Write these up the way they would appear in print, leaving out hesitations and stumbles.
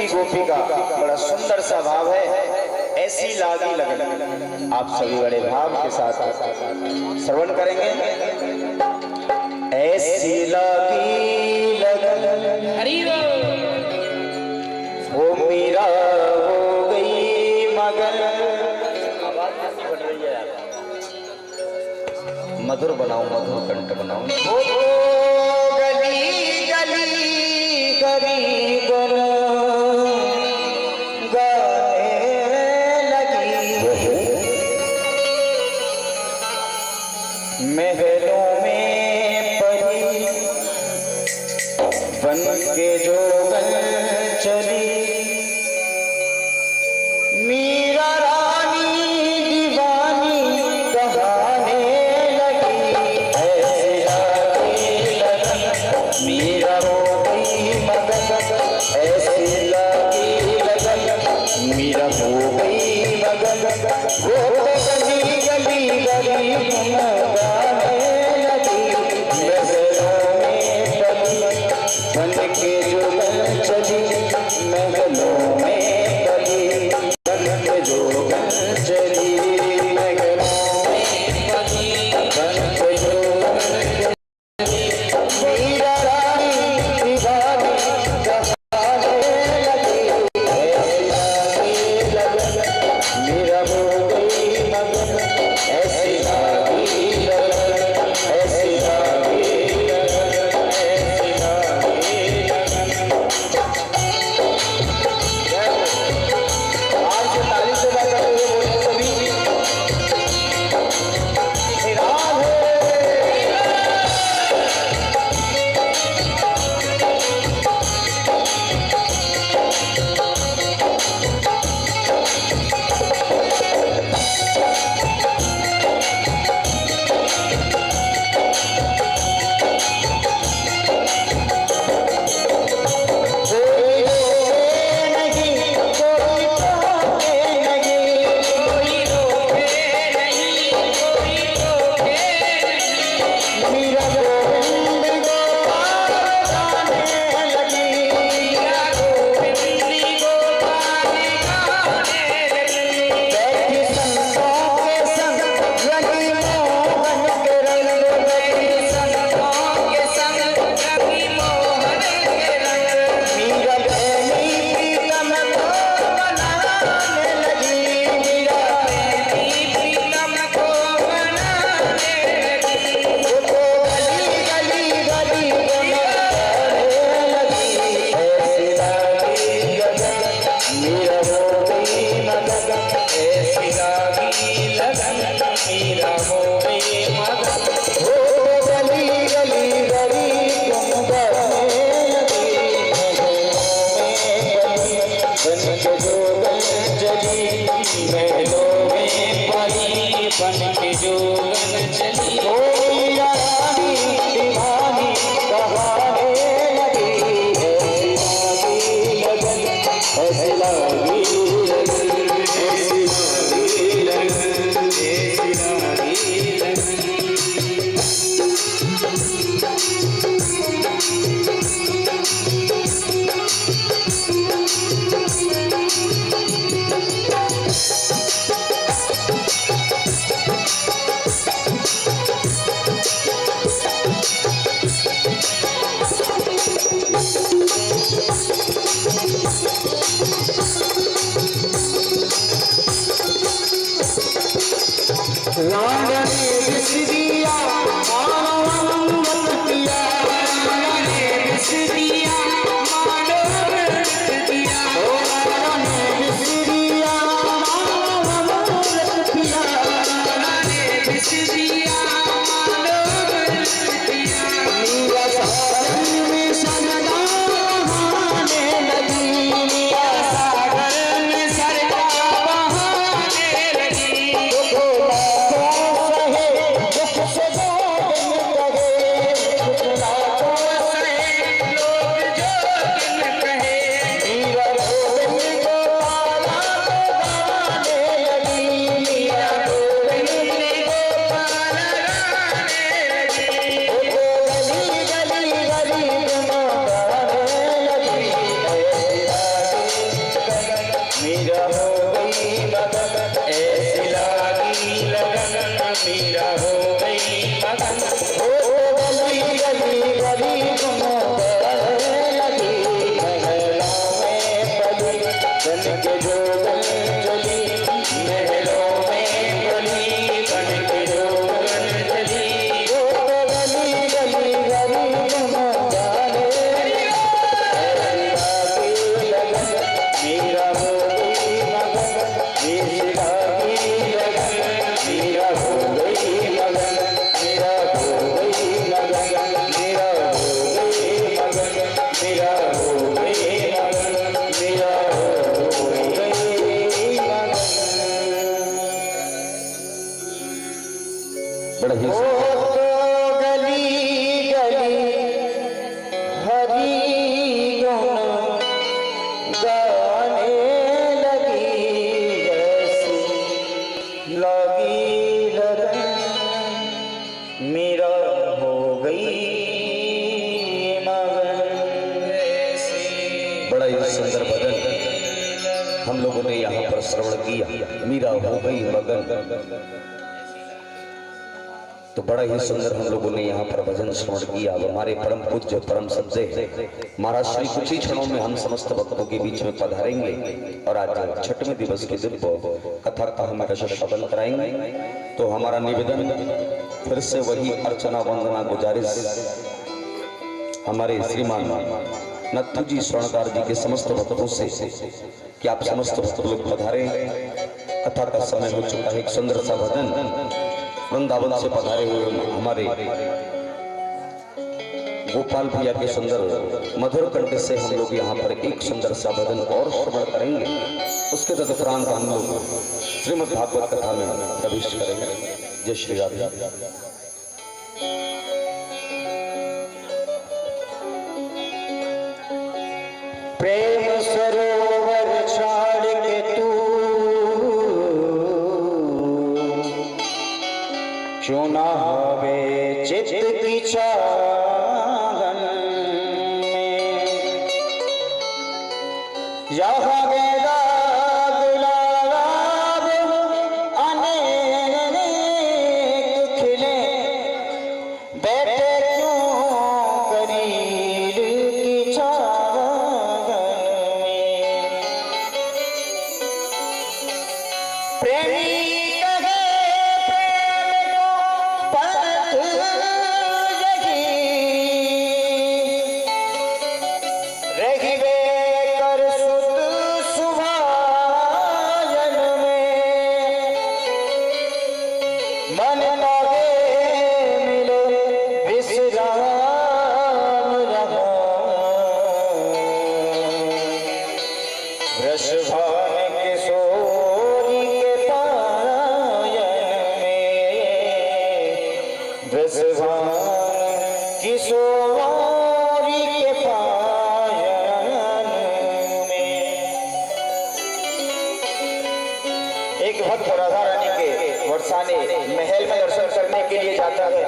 गोपी का बड़ा सुंदर सा भाव है। ऐसी लागी लगन, आप सभी बड़े भाव के साथ श्रवण करेंगे। ऐसी लागी लगन वो मीरा हो गई मगन। आवाज कैसी बढ़ रही है यार, मधुर बनाओ, मधुर कंठ बनाओ। गली गली गली गली महलों में परी बन के जोगन चली, मीरा रानी दीवानी कहाने लगी। ऐसे लागी लगन मीरा हो गई मगन, ऐसे लागी लगन मीरा हो गई मगन। वो गली गली गली बन के जोगन चली, महलों में बनी बन के जोगन चली, महलों में बनी बन के जोगन चली। मीरा रानी दीवानी कहाने लगी। ऐसी लागी लगन मीरा हो गई मगन, ऐसी लागी लगन, ऐसी लागी बन के जोगन चली। ओ मीरा रानी दीवानी कहाने लगी। ऐसी लागी लगन, ऐसी लागी लगन, ऐसी लागी लगन, ऐसी लागी लगन। राम ने विष दिया मानव किया, राम ने विष दिया मानव किया, राम ने विष दिया मानव किया, राम ने विष दिया मानव किया। मीरा सागर में सनदा बहाने लगी, मीरा सागर में सरका बहाने लगी। हो गई मगन। ओ गली गली गली लगी महलों में बली बन के जोगन चली, महलों में बली बन के जोगन चली। ओ गली गली गली मीरा हो गई मगन, मीरा की लगन, मीरा हो गई मगन, मीरा हो गई मगन, मीरा हो गई मगन, मीरा हो गई मगन, मीरा हो गई मगन। बड़ा ही गली गली हरी गाने लगी जैसी लगी लगन, मीरा हो गई मगन। बड़ा ही सुंदर भजन हम लोगों ने यहाँ पर श्रवण किया, मीरा हो गई मगन। तो बड़ा ही सुंदर हम लोगों ने यहाँ पर भजन श्रवण किया। अब हमारे परम पूज्य परम सज्जय महाराज श्री कुछ ही क्षणों में हम समस्त भक्तों के बीच में पधारेंगे और आज छठवें दिवस के दिन कथा का हम श्रवण कराएंगे। तो हमारा निवेदन फिर से वही अर्चना वंदना गुजारिश हमारे श्रीमान नत्थु जी स्वर्णकार जी के समस्त भक्तों से कि आप समस्त भक्त लोग पधारे। कथा का समय हो चुका है। एक सुंदर सा भजन वृंदावन से पधारे हुए हमारे गोपाल भैया के सुंदर मधुर कंठ से हम लोग यहाँ पर एक सुंदर सा भजन और श्रवण करेंगे। उसके तदुपरांत हम लोग श्रीमद् भागवत कथा में प्रवेश करेंगे। जय श्री राधे। प्रेम सरोवर छाड़ के तू क्यों ना हवे चित्त की चाहन में, यहाँ गेंदा गुलाब अनेक खिले, बैठे क्यों करील की चाहन में। प्रेमी मन लागे मिले विश्राम रहा, वृषभान किशोरी के पायन में, वृषभान किशोरी के पायन में। एक भक्त राधा रानी के वर्षाने महल में दर्शन करने के लिए जाता है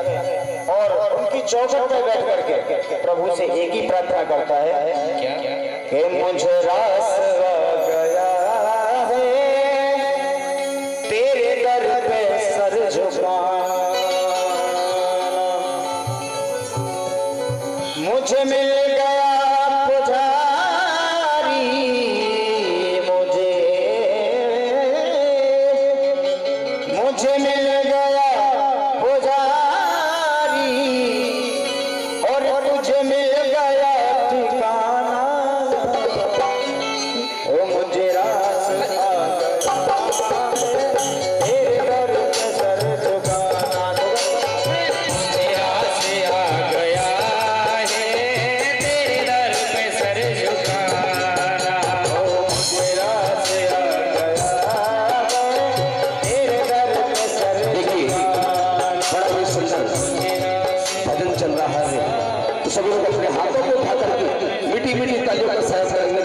और उनकी चौखट पर बैठ करके प्रभु से एक ही प्रार्थना करता है क्या कि मुझे रास आ गया है तेरे दर पे सर झुकाना, मुझे मिल गया पुजारी, मुझे मिल गया पुजारी और तुझे मिल गया ठिकाना। ओ मुझे रास आ तेरे दर पे सर झुकाना, मुझे रास आ गया है तेरे दर पे सर झुकाना। ओ मुझे रास आ भजन चल रहा है। तो सभी लोग अपने हाथों को उठा करके मीठी मीठी तालियों का साथ करेंगे।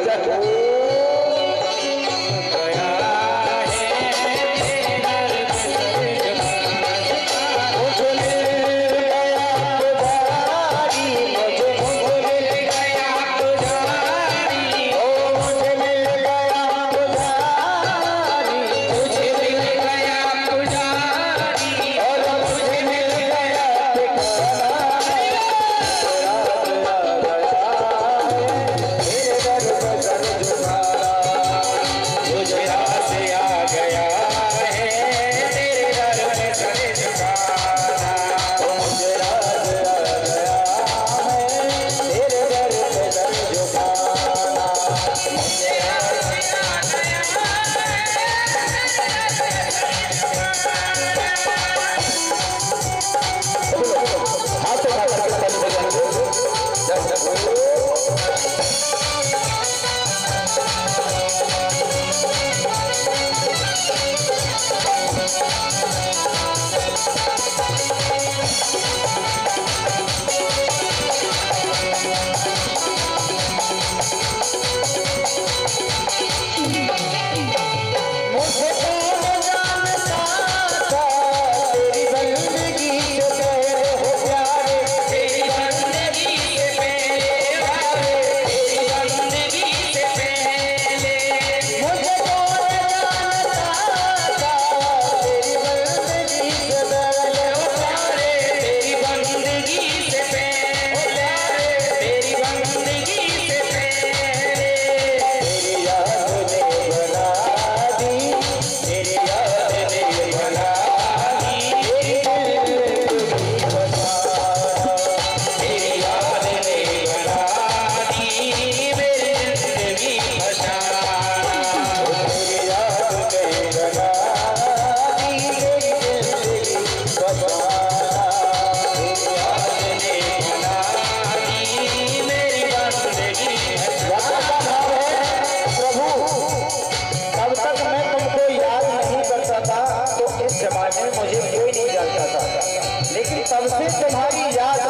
तब से तुम्हारी याद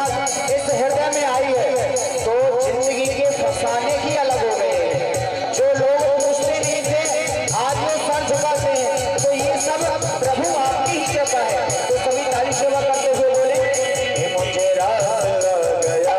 इस हृदय में आई है, तो जिंदगी के फसाने की अलग हो गए हैं। जो लोग पूछते नहीं थे आज वो सर झुकाते हैं, तो ये सब प्रभु आपकी ही कृपा है। तो सभी ताली सेवा करते हुए बोले, मुझे रास लग गया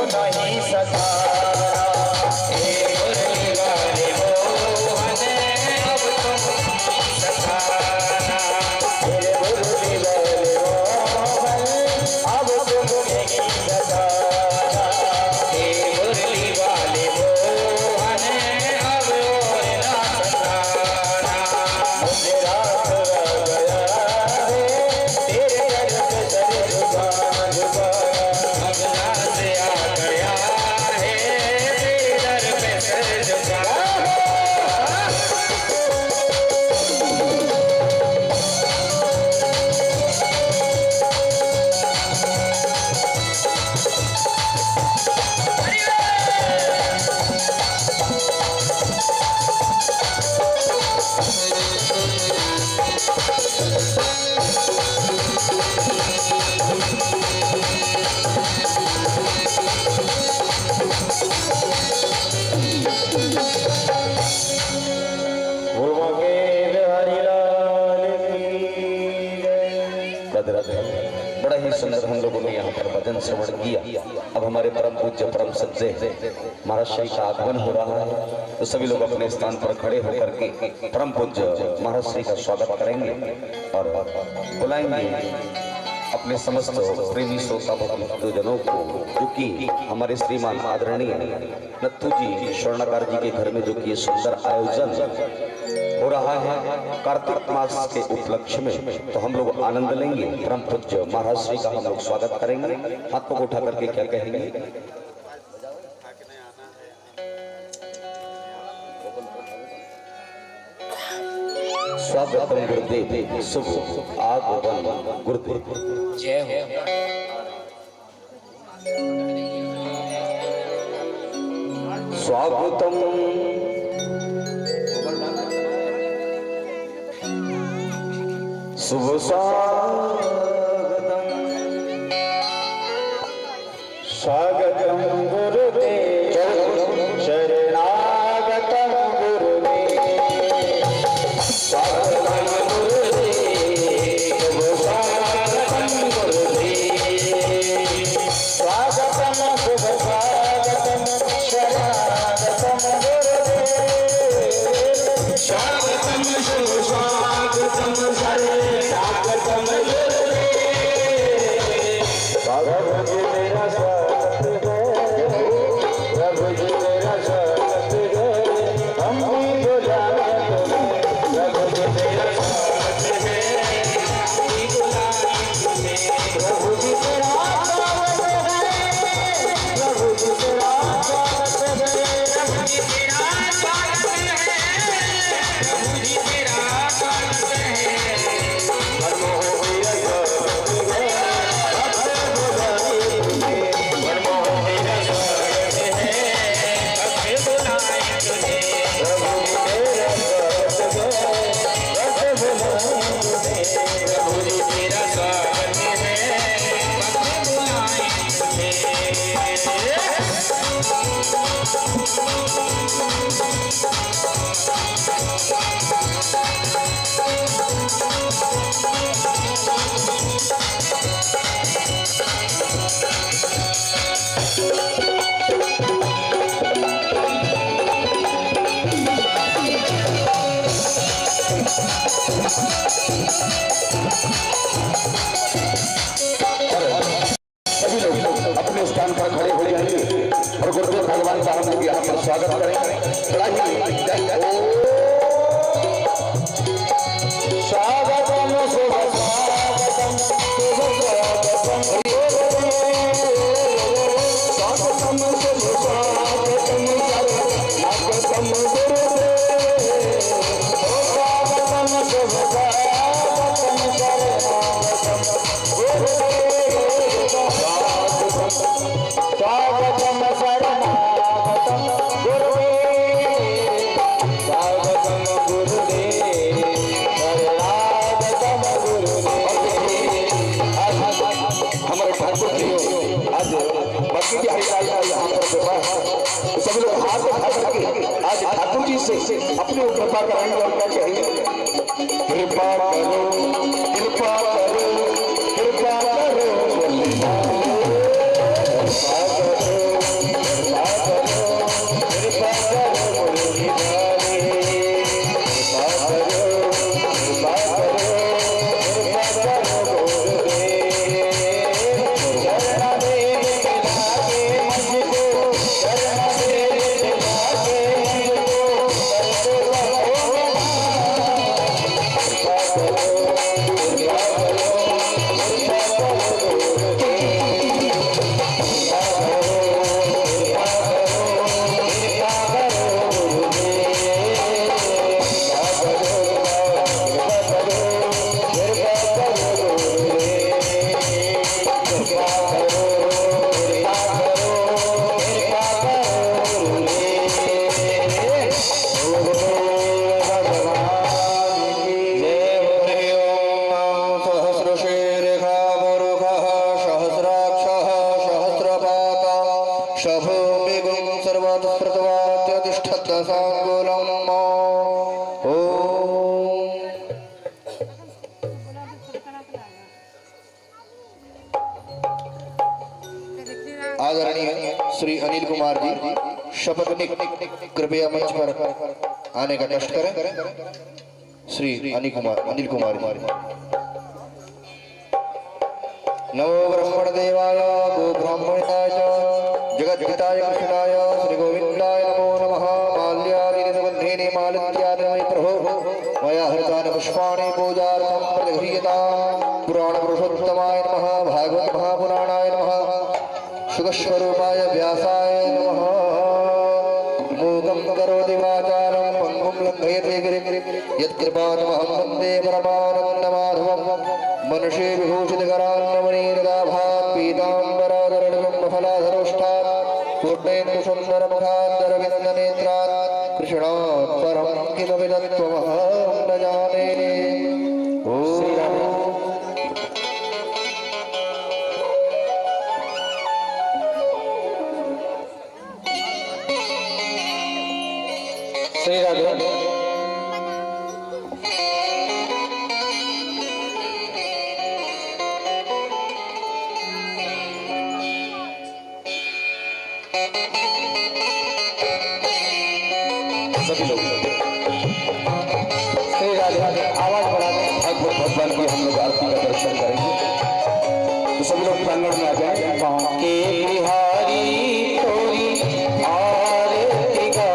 नहीं सताना। हे मुरली वाले मोहन अब तुम सताना। हे मुरली वाले मोहन अब तुम नहीं सताना। हे मुरली वाले मोहन अब और ना सताना। मुझे रात रह गया है तेरे दर पे सर झुकाना झुकाना। अगला से आ गया है तेरे दर पे सर झुकाना। बड़ा ही सुंदर हम लोगों ने यहाँ पर भजन श्रवण किया। अब हमारे परम पूज्य परम सज्जे महाराज श्री का आगमन हो रहा है, तो सभी लोग अपने स्थान पर खड़े होकर के परम पूज्य महाराज श्री का स्वागत करेंगे और बुलाएंगे अपने समस्त प्रेमी श्रोता भक्तजनों को, जो कि हमारे श्रीमान आदरणीय नत्थू जी स्वर्णकार जी के घर में जो कि सुंदर आयोजन हो रहा है कार्तिक मास के उपलक्ष्य में, तो हम लोग आनंद लेंगे। परम पूज्य महाराज श्री का हम लोग स्वागत करेंगे। हाथों को उठा करके क्या कहेंगे? स्वागतम गुरुदेव शुभ आगमन गुरुदेव। जय हो। स्वागतम शुभ स्वागतम स्वागतम गुरुदेव शरणागतम गुरुदेव। स्वागतम गुरुदेव शुभ स्वागतम गुरुदेव। स्वागतम शुभ स्वागतम शरणागतम गुरुदेव। स्वागतम शुभ स्वागतम शरणागतम गुरुदेव। प्रभु जी मेरा स्वागत है, प्रभु जी मेरा स्वागत है, हम भी बुलाए तुम्हें। प्रभु जी मेरा स्वागत है, हम भी बुलाए तुम्हें। प्रभु जी तेरा स्वागत है, प्रभु जी तेरा स्वागत है, प्रभु जी तेरा स्वागत है, प्रभु जी तेरा स्वागत है। सभी लोग अपने स्थान पर खड़े हो जाएंगे और गुरुदेव भगवान का हम लोग यहाँ पर स्वागत करेंगे। स्वागतम शुभ स्वागतम शुभ स्वागतम स्वागतम शुभ स्वागतम स्वागतम गुरुदेव। स्वागतम शुभ स्वागतम शरणागतम गुरुदेव। स्वागतम शरणागतम गुरुदेव। स्वागतम गुरुदेव शरणागतम गुरुदेव। हमारे ठाकुर जी आज भक्ति की हरियाणा यहाँ पर विवाह, सभी लोग हाथ उठा करके आज ठाकुर जी से अपनी कृपा कराएंगे और क्या कहेंगे? कृपा करो कृपा करो कृपा करो। शभो वेगं सर्वात्प्रतवात्यतिष्ठद्दशाङ्गुलम् आदरणीय श्री अनिल कुमार जी शपथनिक कृपया मंच पर आने का कष्ट करें। श्री अनिल कुमार जी। नमो ब्रह्मण देवाय गो ब्राह्मणाय जगद्गताय कृष्णाय श्री गोविंदाय नमो नमः। माल्यादिनिसबन्धेन मालित्यादिमय प्रभो मया हृतानि पुष्पाणि पूजार्थं प्रतिगृह्यताम्। पुराण पुरुषोत्तमाय नमः। भागवत महापुराणाय नमः। सुखस्वरूपाय व्यासाय नमः। मूकं करोति वाचालं पङ्गुं लङ्घयते गिरिं यत्कृपातमहं वन्दे परमानन्दमाधवम्। मनसे विभूषितकरान्नमणीरदाभात् पीताम्बराधरणं फलाधरोष्ठात् पूर्णेन्दुसुन्दरमुखादरविन्दनेत्रात् कृष्णात् परं किमपि तत्त्वमहं न जाने। श्री राधे। सभी लोग श्री राधे आवाज बढ़ा दें। अकबर भगवान की हम लोग आरती का दर्शन करेंगे, तो सभी लोग प्रांगण में आ जाए। बांके बिहारी तोरी आरती का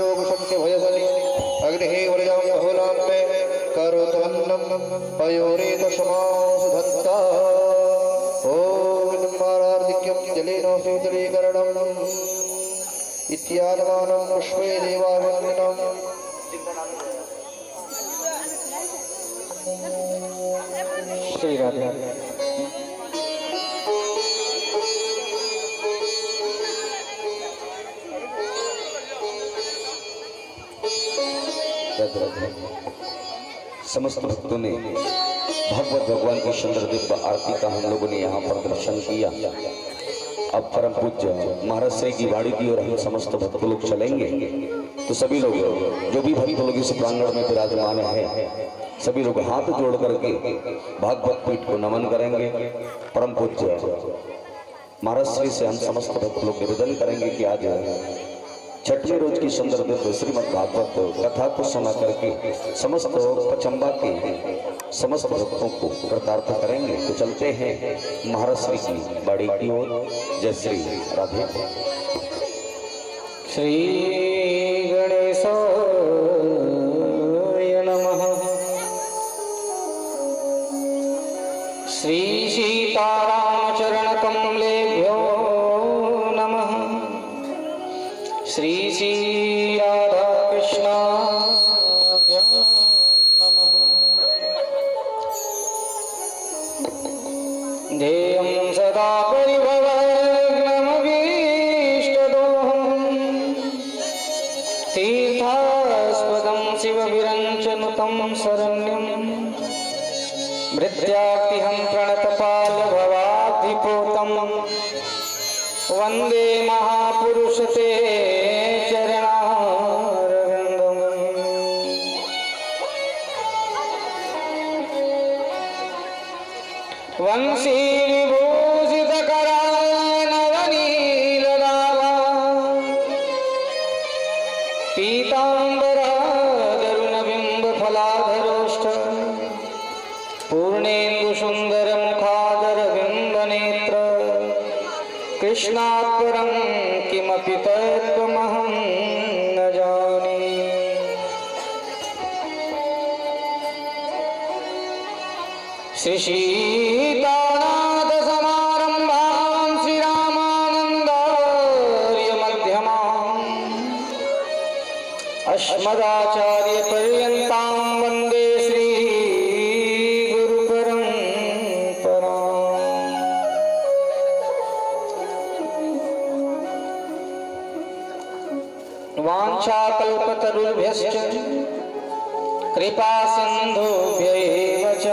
लोक शक्ति भयसनि अग्निः वर्जं बहुलां मे करोतन्नं पयोरेत समास धत्ता ॐ मारार्धिक्यं जलेन शीतलीकरणम् इत्यादमानं पुष्पे देवावन्दनम् श्री राधे समस्त भक्तों ने भगवत भगवान की सुंदर दिव्य आरती का हम लोगों ने यहाँ पर दर्शन किया। अब परम पूज्य महाराज श्री की वाणी की ओर हम समस्त भक्त लोग चलेंगे। तो सभी लोग जो भी भक्त लोग इस प्रांगण में विराजमान हैं, सभी लोग हाथ जोड़ करके भागवत पीठ को नमन करेंगे। परम पूज्य महाराज श्री से हम समस्त भक्त लोग निवेदन करेंगे कि आज छठवें रोज की सुंदर दिव्य श्रीमद् भागवत कथा को सुना करके समस्त पचम्बा के समस्त भक्तों को कृतार्थ करेंगे। तो चलते हैं महाराज श्री की बाड़ी की ओर। जय श्री राधे। श्री गणेशाय नमः। श्री सीतारामचरण कमलेभ्यो नमः। श्री श्री राधा कृष्णाभ्यां नमः। ध्येयं सदा परिभवग्नमभीष्टदोहम् तीर्थास्पदं शिवविरञ्चनुतं शरण्यं भृत्यार्तिहं प्रणतपालभवाब्धिपोतं वंदे महापुरुष ते चरणारविंदम्। वंशी विभूषितकरानवनीलरावा पीताम्बरादरुणबिम्बफलाधरोष्ठ पूर्णेन्दुसुन्दरमुखादरविन्दनेत्र कृष्णात् परं किमपि तत्त्वमहं न जाने। श्री सीतानाथसमारम्भां श्रीरामानन्दार्यमध्यमाम् अस्मदाचार्यपर्यन्तां वन्दे श्री वाञ्छाकल्पतरुभ्यश्च कृपा सिन्धुभ्यैव च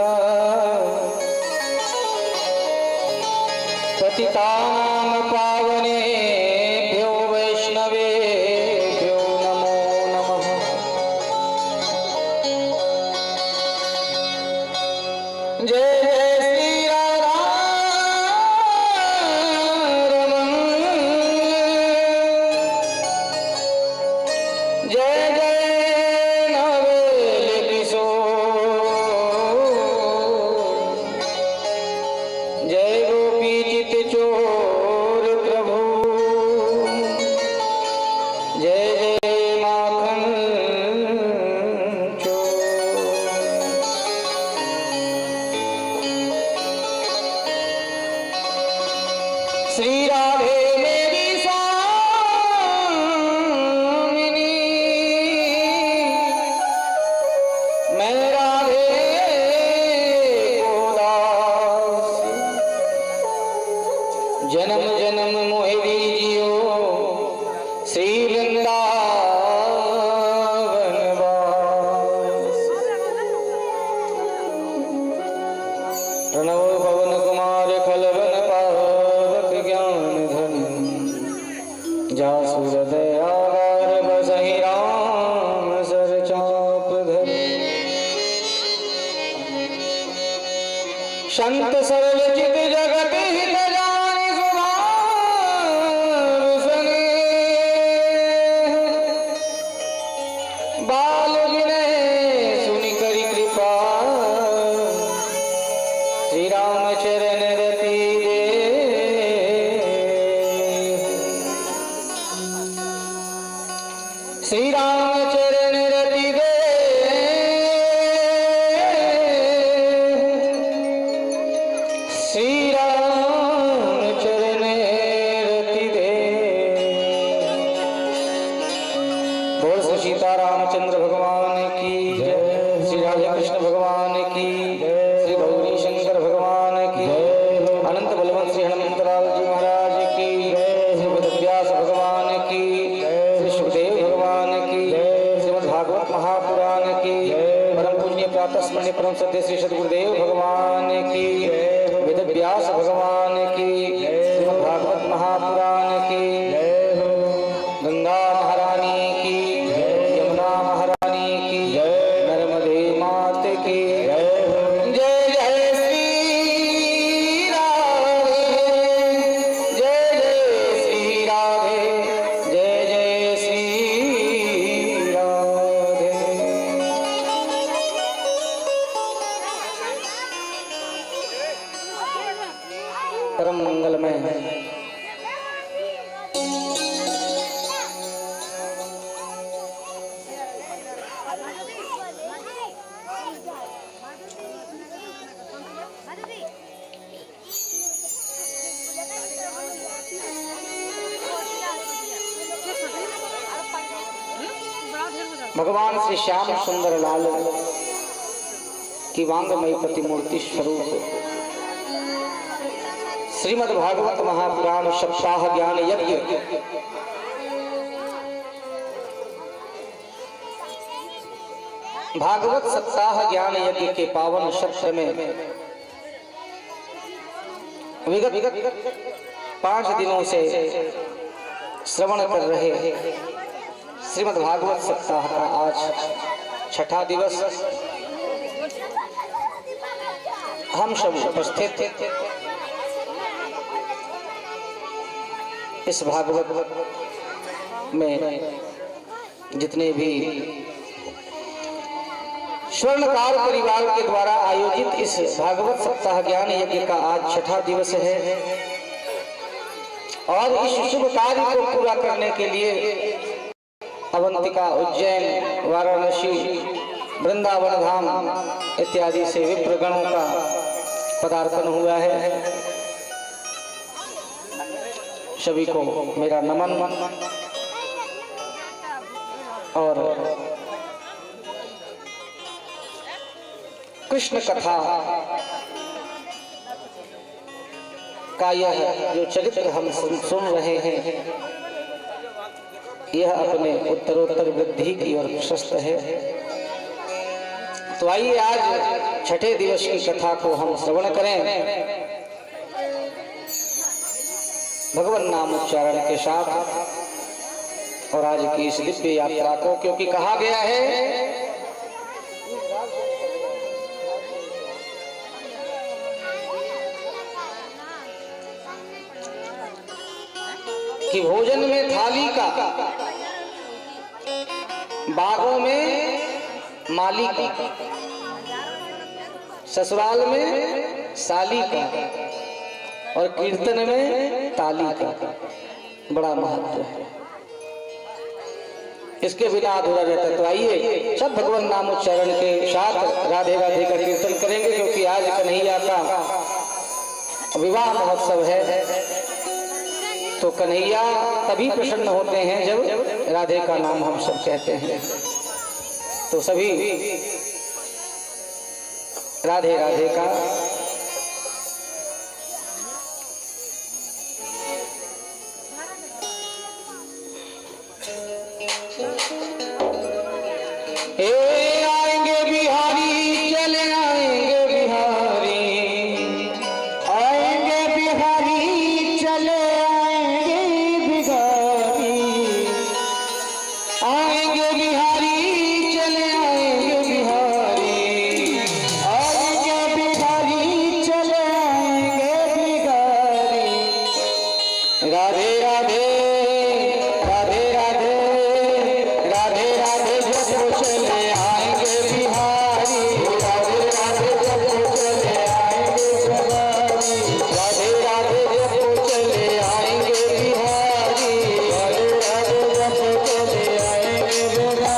पतितानां पावनेभ्यो वैष्णवेभ्यो नमो नमः। जय श्री राधे मेरी स्वामिनी, मैं राधे को दास, जन्म जन्म मोहि दीजियो श्री वृंदावन वास। प्रणव पवन कुमार खलवन पावक ज्ञान धन, जासु हृदय आगार बसहि राम सर चाप धर। संत सरल चित जगत हित जानि सुभाव सने, बाल विनय सुनि करि कृपा श्री राम चरण रति दे। श्री राम राम चरण रति दे, श्री राम चरण रति दे। बोल श्री सीता रामचंद्र भगवान की जय, श्री राधा कृष्ण भगवान की जय, श्री गौरी शंकर भगवान की जय, अनंत बलवंत श्री हनुमंतलाल जी महाराज की जय, श्री वेदव्यास भगवान की जय, श्री सुखदेव भगवान की जय, श्रीमद् भागवत महापुराण की जय, परम पूज्य प्रातः स्मरणीय परम सत्य श्री सद्गुरुदेव भगवान की जय, वेदव्यास भगवान की जय, श्रीमद् भागवत महापुराण की जय, गंगा महारानी की जय, यमुना महारानी की जय, नर्मदे मात की जय, जय जय श्री राधे, जय जय श्री राधे, जय जय श्री राधे। परम मंगलमय है। भगवान श्री श्याम सुंदर लाल की वांगमय प्रतिमूर्ति स्वरूप श्रीमद् भागवत महापुराण सप्ताह ज्ञान यज्ञ भागवत सप्ताह ज्ञान यज्ञ के पावन सत्र में विगत 5 दिनों से श्रवण कर रहे श्रीमद् भागवत सप्ताह का आज छठा दिवस हम सब उपस्थित इस भागवत में जितने भी स्वर्णकार परिवार के द्वारा आयोजित इस भागवत सप्ताह ज्ञान यज्ञ का आज छठा दिवस है और इस शुभ कार्य को पूरा करने के लिए अवंतिका, उज्जैन, वाराणसी, वृंदावन धाम इत्यादि से विप्रगणों का पदार्पण हुआ है। सभी को मेरा नमन और कृष्ण कथा का यह जो चरित्र हम सुन रहे हैं यह अपने उत्तरोत्तर वृद्धि की ओर प्रशस्त है। तो आइए आज छठे दिवस की कथा को हम श्रवण करें भगवान नाम उच्चारण के साथ और आज की इस दिव्य यात्रा को, क्योंकि कहा गया है कि भोजन में थाली का, बागों में माली का, ससुराल में साली का और कीर्तन में ताली का बड़ा महत्व है। इसके बिना अधूरा रहता। तो आइए सब भगवान नाम उच्चारण के साथ राधे राधे का कीर्तन करेंगे, क्योंकि आज कन्हैया का विवाह महोत्सव है। तो कन्हैया तभी प्रसन्न होते हैं जब राधे का नाम हम सब कहते हैं। तो सभी राधे राधे का आएंगे बिहारी, चले आएंगे बिहारी, आएंगे बिहारी, चले आएंगे बिहारी, आएंगे बिहारी, चले आएंगे बिहारी, आएंगे बिहारी, चले आएंगे बिहारी। राधे राधे राधे राधे राधे राधे जब चले आएंगे बिहारी, राधे राधे जब चले आएंगे बिहारी, राधे राधे जब चले आएंगे बिहारी, राधे राधे जब चले आएंगे बिहारी।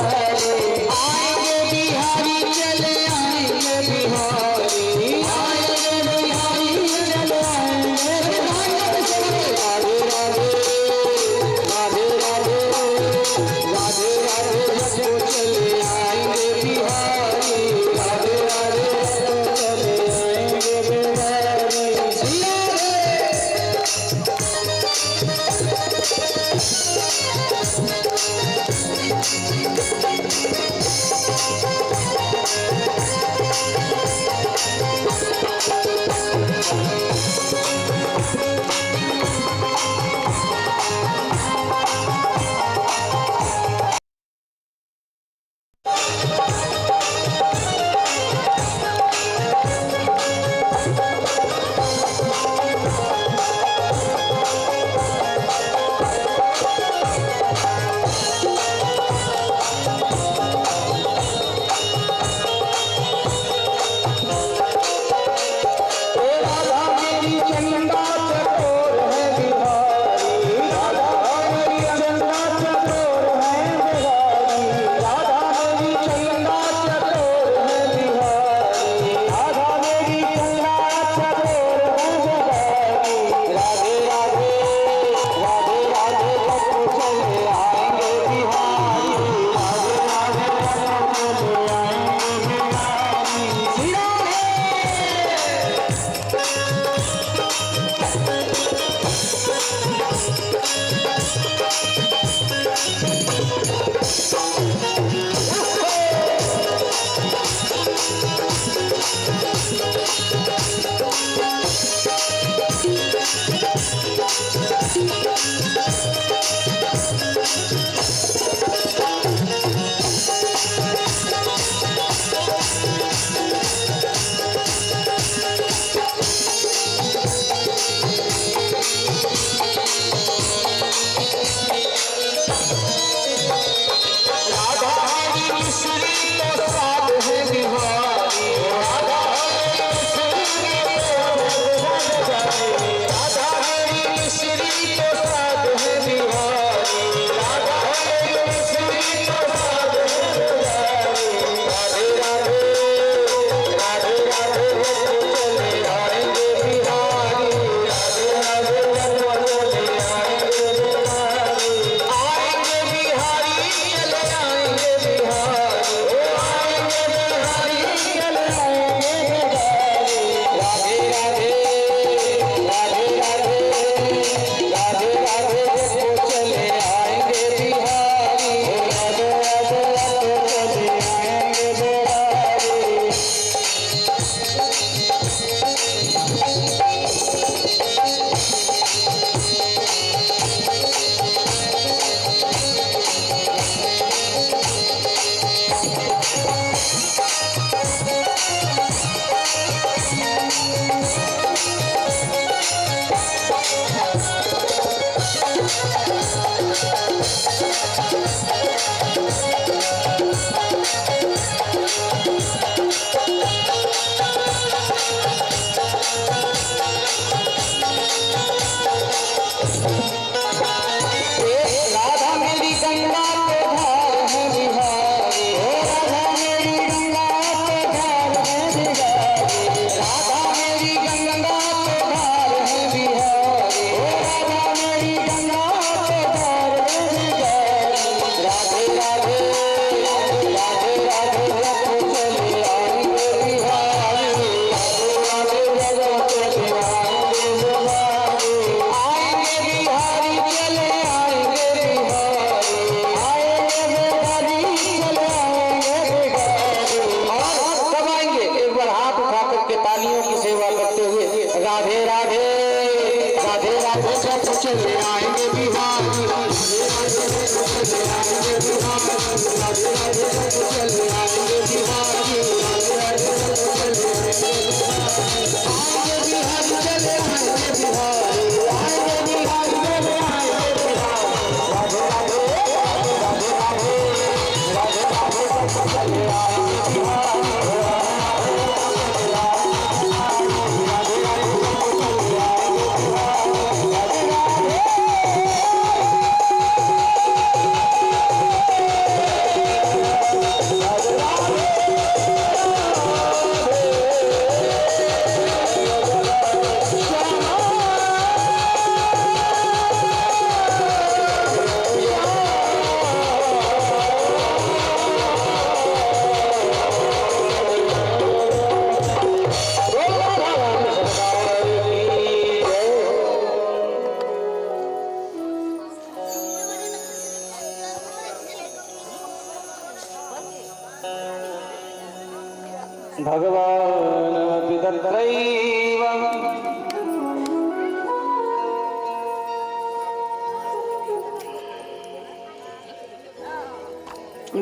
भगवानपि तत्रैव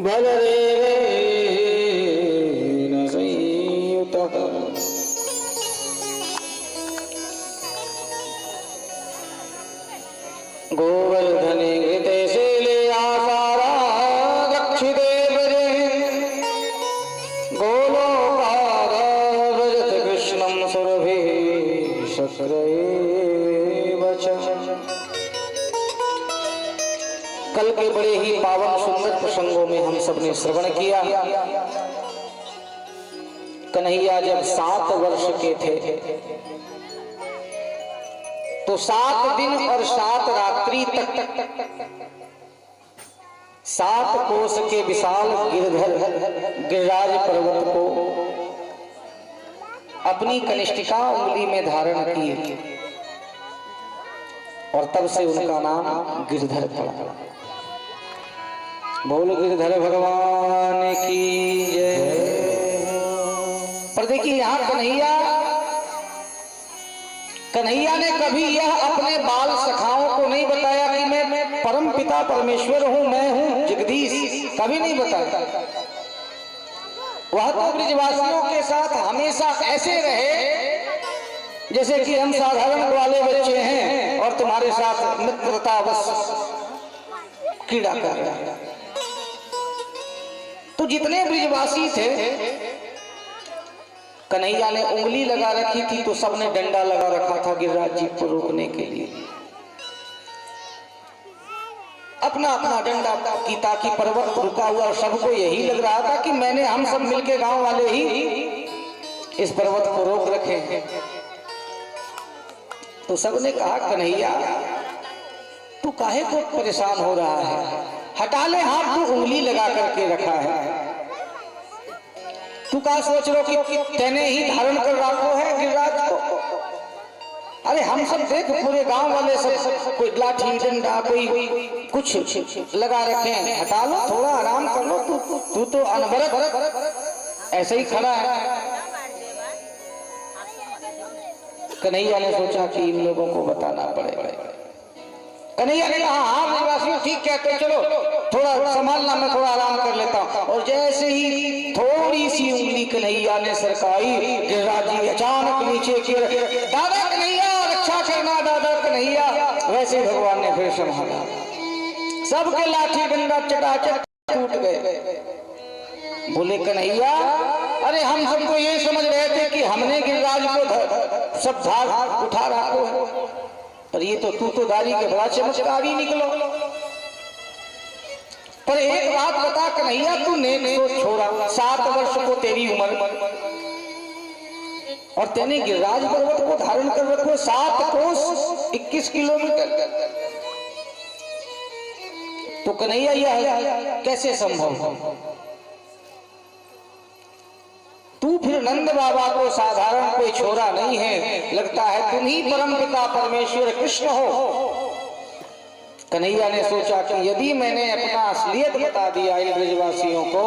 बलदेवेन संयुतः गोवर्धने घृते शैले आसारा रक्षिते व्रजे गोलोकाव्रजत कृष्णं सुरभिः शक्रैव च। कल के बड़े ही पावन सुंदर प्रसंगों में हम सबने श्रवण किया। कन्हैया जब 7 वर्ष के थे तो 7 दिन और 7 रात्रि तक 7 कोस के विशाल गिरधर गिरिराज पर्वत को अपनी कनिष्ठिका उंगली में धारण किए और तब से उनका नाम गिरधर पड़ा। बोल गिरधर भगवान की जय। पर देखिए यहाँ कन्हैया ने कभी यह अपने बाल सखाओं को नहीं बताया कि मैं परम पिता परमेश्वर हूं, मैं हूं जगदीश, कभी नहीं बताया। वह तो ब्रजवासियों के साथ हमेशा ऐसे रहे जैसे कि हम साधारण वाले बच्चे हैं और तुम्हारे साथ मित्रतावश क्रीड़ा कर रहे हैं। तो जितने ब्रजवासी थे कन्हैया ने उंगली लगा रखी थी तो सबने डंडा लगा रखा था गिरिराज जी को रोकने के लिए। अपना अपना डंडा की ताकि पर्वत रुका हुआ और सबको यही लग रहा था कि हम सब मिलके गांव वाले ही इस पर्वत को रोक रखे हैं। तो सबने कहा कन्हैया तू काहे को परेशान हो रहा है, हटा ले हाथ, तू उंगली लगा करके रखा है। तू क्या सोच रहे हो कि तेने ही धारण कर रखो है गिरिराज को? अरे हम सब देख पूरे गांव वाले सब कोई लाठी डंडा कोई कुछ लगा रखे हैं, हटा लो, थोड़ा आराम कर लो। तू तो अनवरत ऐसे ही खड़ा है। कन्हैया ने सोचा कि इन लोगों को बताना पड़ेगा। कन्हैया ने कहा हाँ ब्रजवासियों ठीक कहते, चलो थोड़ा संभालना, मैं थोड़ा आराम कर लेता हूँ। और जैसे ही थोड़ी सी उंगली कन्हैया ने सरकाई, गिरिराज जी अचानक नीचे गिर, दादा कन्हैया रक्षा करना, दादा कन्हैया। वैसे भगवान ने फिर संभाला, सबके लाठी डंडा चटाचट टूट गए। बोले कन्हैया अरे हम सबको ये समझ रहे थे कि हमने गिरिराज को सब धार उठा रहा है, पर ये तो तू तो दारी के बड़ा चमत्कारी निकलो। पर एक बात बता कन्हैया, तू नेक सोच छोड़ा, 7 वर्ष को तेरी उम्र और तेने गिरिराज पर्वत को धारण कर रखो 7 कोस 21 किलोमीटर। तो कन्हैया यह कैसे संभव? तू फिर नंद बाबा को साधारण कोई छोरा नहीं है, लगता है तुम ही परम पिता परमेश्वर कृष्ण हो। कन्हैया ने सोचा कि यदि मैंने अपना असलियत बता दिया इन ब्रजवासियों को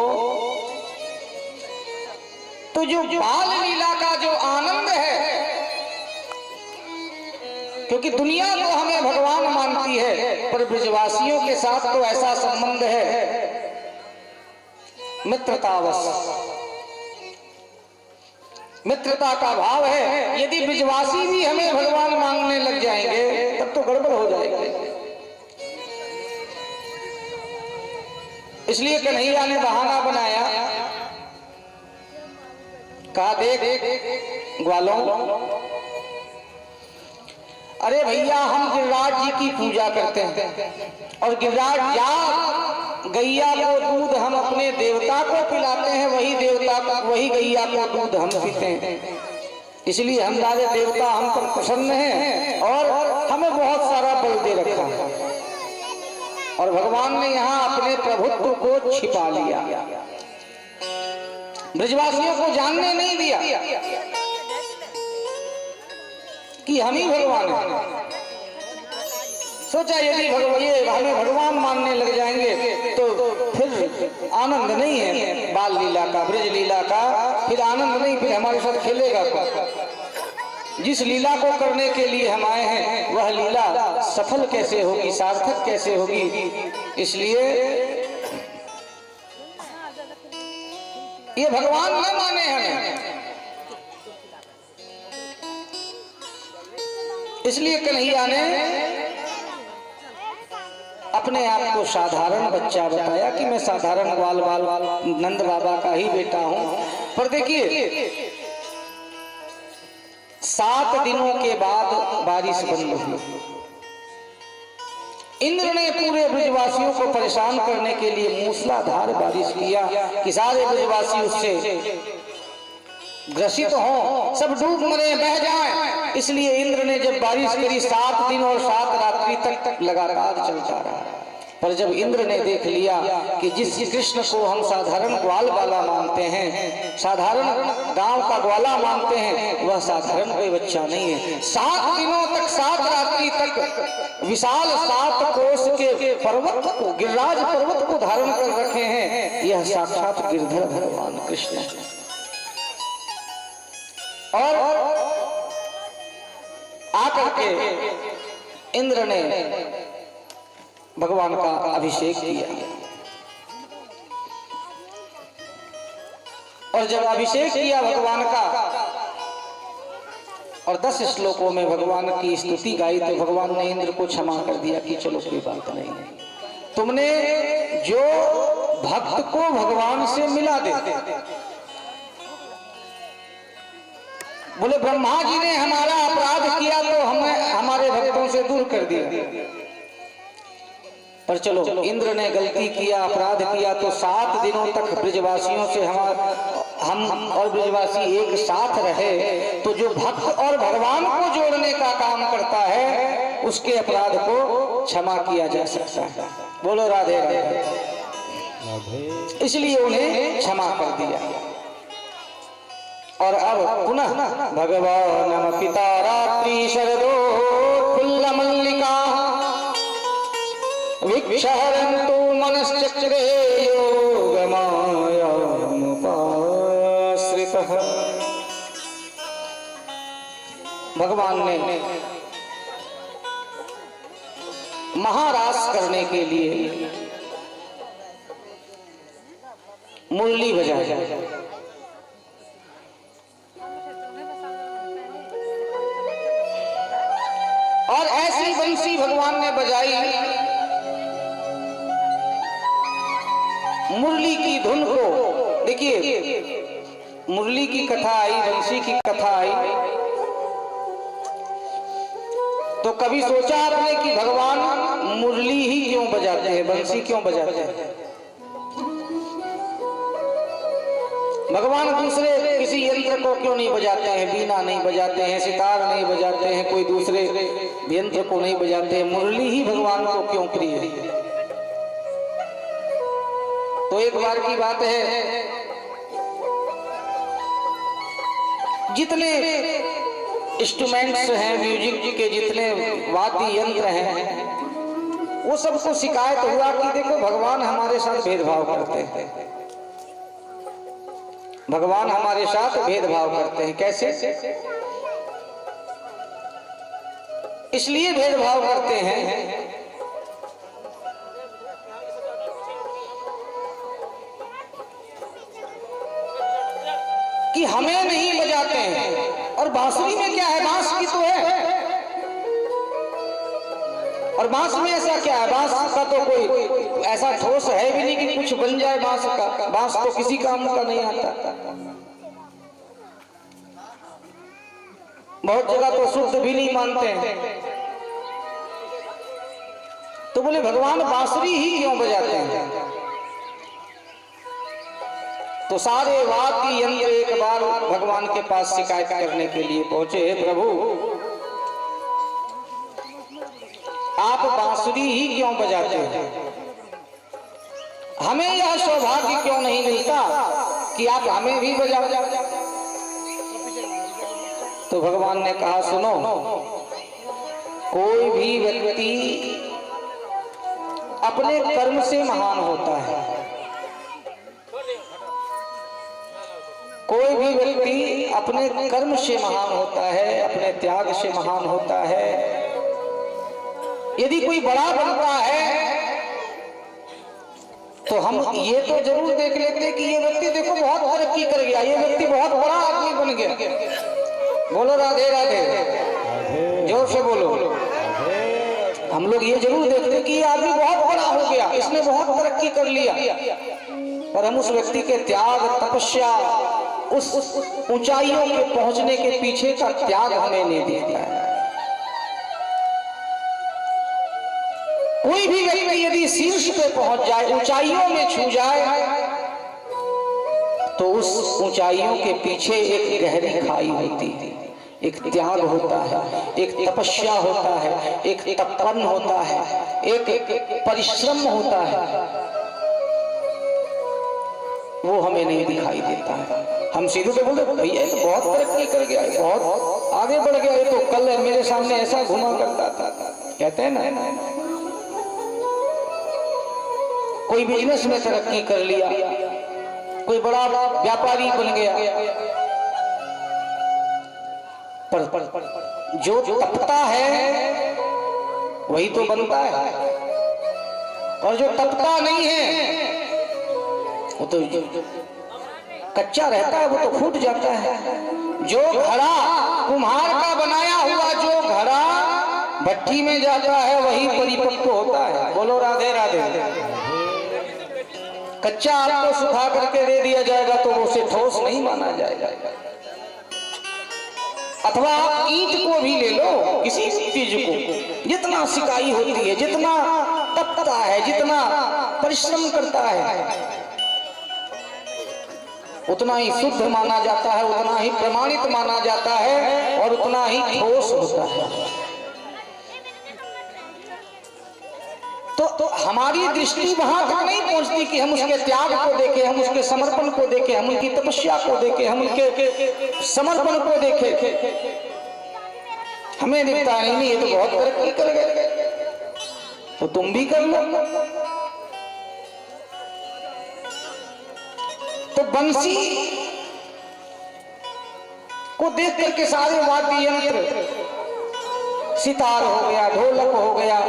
तो जो बाल लीला का जो आनंद है, क्योंकि दुनिया तो हमें भगवान मानती है पर ब्रजवासियों के साथ तो ऐसा संबंध है मित्रता का भाव है। यदि ब्रजवासी भी हमें भगवान मांगने लग जाएंगे तब तो गड़बड़ हो जाएगी। इसलिए कन्हैया ने बहाना बनाया, कहा देख ग्वालों, अरे भैया हम गिरिराज जी की पूजा करते हैं और गिरिराज गैया को दूध हम अपने देवता को पिलाते हैं, वही गैया को दूध हम पीते हैं। इसलिए हमारे देवता हम पर प्रसन्न हैं और हमें बहुत सारा बल दे रखा है। और भगवान ने यहाँ अपने प्रभुत्व को छिपा लिया, ब्रजवासियों को जानने नहीं दिया कि हम ही भगवान हैं। सोचा यदि हमें भगवान मानने लग जाएंगे तो फिर आनंद नहीं है बाल लीला का, ब्रज लीला का, फिर आनंद नहीं, फिर हमारे साथ खेलेगा कौन? जिस लीला को करने के लिए हम आए हैं वह लीला सफल कैसे होगी, सार्थक कैसे होगी? इसलिए ये भगवान न माने हमें, इसलिए कन्हैया ने अपने आप को साधारण बच्चा बताया कि मैं साधारण ग्वाल बाल नंद बाबा का ही बेटा हूं। पर देखिए 7 दिनों के बाद बारिश बंद हुई। इंद्र ने पूरे ब्रजवासियों को परेशान करने के लिए मूसलाधार बारिश किया कि सारे ब्रजवासी उससे ग्रसित हों, सब डूब मरे, बह जाएं। इसलिए इंद्र ने जब बारिश करी 7 दिन और 7 रात्रि तक लगातार चलता रहा। पर जब इंद्र ने देख लिया कि जिस कृष्ण को हम साधारण ग्वाल वाला मानते हैं, साधारण गांव का ग्वाला मानते हैं, वह साधारण कोई बच्चा नहीं है। 7 दिनों तक 7 रात्रि तक विशाल 7 कोस के पर्वत को, गिरिराज पर्वत को धारण कर रखे हैं, यह साक्षात गिरधर भगवान कृष्ण है। और आकर के इंद्र ने भगवान का अभिषेक किया। और जब अभिषेक किया भगवान का और 10 श्लोकों में भगवान की स्तुति गाई, तो भगवान ने इंद्र को क्षमा कर दिया कि चलो कोई बात नहीं है, तुमने जो भक्त को भगवान से मिला दे। बोले ब्रह्मा जी ने हमारा अपराध किया तो हमें हमारे भक्तों से दूर कर दिया, पर चलो इंद्र ने गलती किया, अपराध किया, तो 7 दिनों तक ब्रजवासियों से हम और ब्रजवासी एक साथ रहे, तो जो भक्त और भगवान को जोड़ने का काम करता है उसके अपराध को क्षमा किया जा सकता है। बोलो राधे राधे। इसलिए उन्हें क्षमा कर दिया। और अब पुनः भगवान पिता रात्रि शरदोत्फुल्ल मल्लिका विक्षहरन्तु मनश्चक्रे योगमायामुपाश्रितः। भगवान ने महारास करने के लिए मुरली बजाई। और ऐसी बंसी भगवान ने बजाई, मुरली की धुन को। देखिए मुरली की कथा आई, बंसी की कथा आई, तो कभी सोचा आपने कि भगवान मुरली ही क्यों बजाते हैं, बंसी क्यों बजाते हैं? भगवान दूसरे किसी यंत्र को क्यों नहीं बजाते हैं? बीना नहीं बजाते हैं, सितार नहीं बजाते हैं, कोई दूसरे यंत्र को नहीं बजाते हैं, मुरली ही भगवान को क्यों प्रिय है? तो एक बार की बात है, जितने इंस्ट्रूमेंट्स हैं म्यूजिक के, जितने वाद्य यंत्र हैं, वो सबको शिकायत हुआ कि देखो भगवान हमारे साथ भेदभाव करते हैं, भगवान हमारे साथ भेदभाव करते हैं। कैसे? इसलिए भेदभाव करते हैं कि हमें नहीं बजाते हैं। और बांसुरी में क्या है? बांस की तो है, और बांस में ऐसा क्या है? बांस का तो कोई ऐसा ठोस है भी नहीं कि कुछ बन जाए बांस का। बांस तो किसी काम का नहीं आता। बहुत जगह तो शुद्ध भी नहीं मानते हैं। तो बोले भगवान बांसुरी ही क्यों बजाते हैं? तो सारे वाद्य यंत्र एक बार भगवान के पास शिकायत करने के लिए पहुंचे, प्रभु आप बांसुरी ही क्यों बजाते हैं? हमें यह सौभाग्य क्यों नहीं मिलता कि आप हमें भी बजाओ? तो भगवान ने कहा, सुनो, कोई भी व्यक्ति अपने कर्म से महान होता है। कोई भी व्यक्ति अपने कर्म से महान होता है, अपने त्याग से महान होता है। यदि कोई बड़ा बनता है तो हम ये तो जरूर देख लेते हैं कि ये व्यक्ति देखो बहुत तरक्की कर गया, ये व्यक्ति बहुत बड़ा आदमी बन गया। बोलो राधे राधे, जोर से बोलो। हम लोग ये जरूर देखते हैं कि ये आदमी बहुत बड़ा हो गया, इसने बहुत तरक्की कर लिया, पर हम उस व्यक्ति के त्याग, तपस्या, उस ऊंचाइयों के पहुंचने के पीछे का त्याग हमें नहीं दिखता है। कोई भी व्यक्ति यदि शीर्ष पे पहुंच जाए, ऊंचाइयों में छू जाए, तो उस ऊंचाइयों के पीछे एक गहरी खाई होती है, एक त्याग होता है, एक तपस्या होता है, एक तपन होता है, एक परिश्रम होता है। वो हमें नहीं दिखाई देता है। हम सीधे तो बोलते भैया ये तो बहुत तरक्की कर गया, बहुत आगे बढ़ गया, ये तो कल मेरे सामने ऐसा घुमा करता था, कहते हैं ना। कोई बिजनेस में तरक्की कर लिया, कोई बड़ा व्यापारी बन गया, पर जो तपता है वही तो बनता है, और जो तपता नहीं है वो तो कच्चा रहता है, वो तो फूट जाता है। जो घड़ा कुम्हार का बनाया हुआ जो घड़ा भट्टी में जाता है वही परिपक्व होता है। बोलो राधे राधे। कच्चा आपको सुखा करके दे दिया जाएगा तो उसे ठोस नहीं माना जाएगा। अथवा आप ईंट को भी ले लो, किसी चीज को जितना सिकाई होती है, जितना तपता है, जितना परिश्रम करता है, उतना ही शुद्ध माना जाता है, उतना ही प्रमाणित माना जाता है, और उतना ही ठोस होता है। तो हमारी दृष्टि वहां तक नहीं पहुंचती कि हम उसके त्याग को देखें, हम उसके समर्पण को देखें, हम उनकी तपस्या को देखें, हम उनके समर्पण को देखें। हमें दिखता नहीं ये तो बहुत तरक्की कर गए, तो तुम भी कर लो। तो बंसी को देख करके सारे वाद्य यंत्र, सितार हो गया, ढोलक हो गया,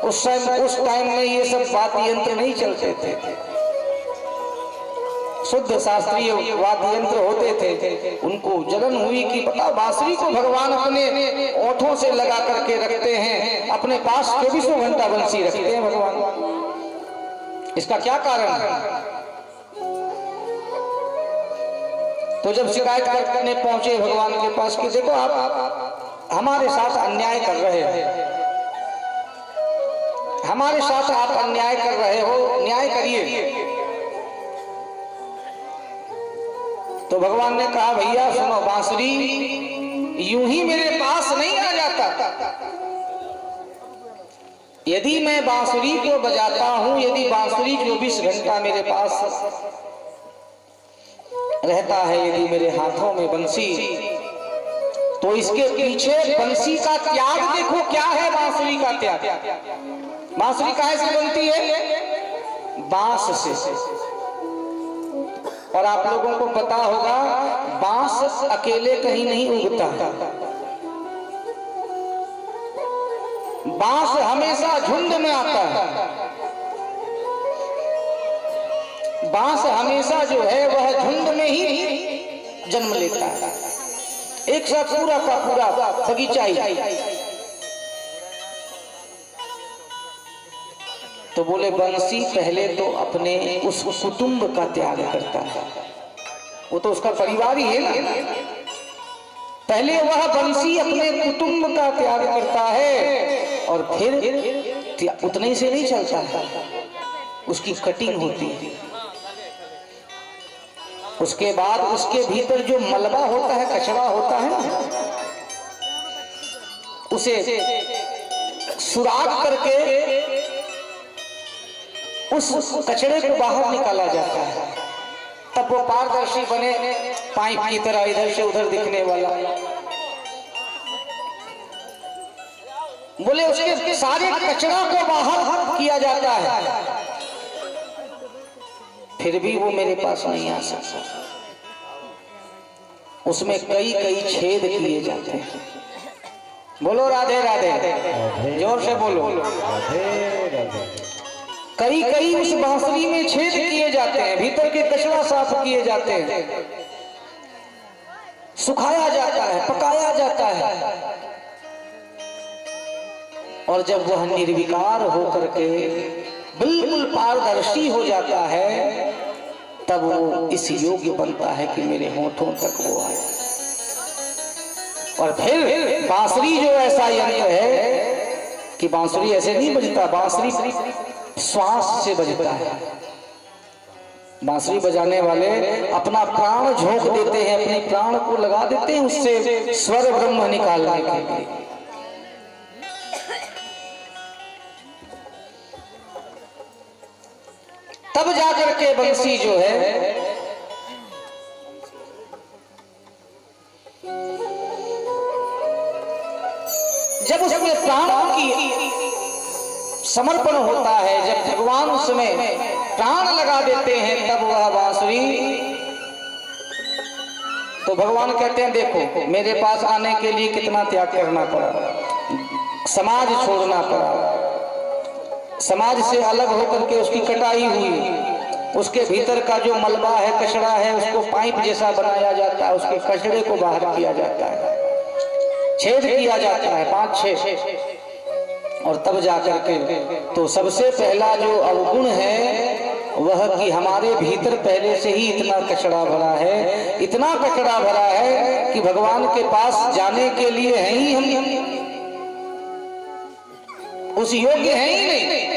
उस टाइम में ये सब वाद्य यंत्र नहीं चलते थे, शुद्ध शास्त्रीय वाद्य यंत्र होते थे। उनको जलन हुई कि पता बांसुरी को भगवान अपने ओठों से लगा करके रखते हैं, अपने पास 24 घंटा बंसी रखते हैं भगवान। इसका क्या कारण है? तो जब शिकायत करने पहुंचे भगवान के पास कि देखो आप हमारे साथ अन्याय कर रहे हो, हमारे साथ आप अन्याय कर रहे हो, न्याय करिए। तो भगवान ने कहा भैया सुनो, बांसुरी यूं ही मेरे पास नहीं आ जाता। यदि मैं बांसुरी को बजाता हूं, यदि बांसुरी 24 घंटा मेरे पास रहता है, यदि मेरे हाथों में बंसी, तो इसके पीछे बंसी का त्याग देखो क्या है। बांसुरी का त्याग, बांसुरी काहे से बनती है? बांस से। और आप लोगों को पता होगा बांस अकेले कहीं नहीं उगता, बांस हमेशा झुंड में आता है। बांस हमेशा जो है वह झुंड में ही जन्म लेता है, एक साथ पूरा का पूरा बगीचा ही। तो बोले बंसी पहले तो अपने उस कुटुंब का त्याग करता है, वो तो उसका परिवार ही है ना। पहले वह बंसी अपने कुटुंब का त्याग करता है, और फिर उतने से नहीं चलता है, उसकी कटिंग होती है। उसके बाद उसके भीतर जो मलबा होता है, कचरा होता है ना, उसे सुराख करके उस कचरे को बाहर निकाला जाता है, तब वो पारदर्शी बने, पाइप की तरह इधर से उधर दिखने वाला। बोले उसके सारे कचरा को बाहर किया जाता है, फिर भी वो मेरे पास नहीं आ सकता। उसमें कई कई छेद किए जाते हैं। बोलो राधे राधे, जोर से बोलो। कई कई उस बांसुरी में छेद किए जाते हैं, भीतर के कचरा साफ किए जाते हैं, सुखाया जाता है, पकाया जाता है, और जब वह निर्विकार होकर के बिल्कुल पारदर्शी हो जाता है तब वो इस योग्य बनता है कि मेरे होठों तक वो आए। और फिर बांसुरी जो ऐसा यंत्र है कि बांसुरी ऐसे नहीं बजता, बांसुरी श्वास से बजता है। बांसुरी बजाने वाले अपना प्राण झोंक देते हैं, अपने प्राण को लगा देते हैं उससे स्वर ब्रह्म निकालने के लिए। तब जाकर के बंसी जो है जब उसमें प्राणों की समर्पण होता है, जब भगवान उसमें प्राण लगा देते हैं तब वह बांसुरी, तो भगवान कहते हैं देखो मेरे पास आने के लिए कितना त्याग करना पड़ा, समाज छोड़ना पड़ा, समाज से अलग होकर के उसकी कटाई हुई, उसके भीतर का जो मलबा है, कचरा है, उसको पाइप जैसा बनाया जाता है, उसके कचरे को बाहर किया जाता है, छेद किया जाता है 5-6, और तब जाकर के तो सबसे पहला जो अवगुण है वह कि हमारे भीतर पहले से ही इतना कचरा भरा है, इतना कचरा भरा है कि भगवान के पास जाने के लिए है ही हम उस योग्य है ही नहीं।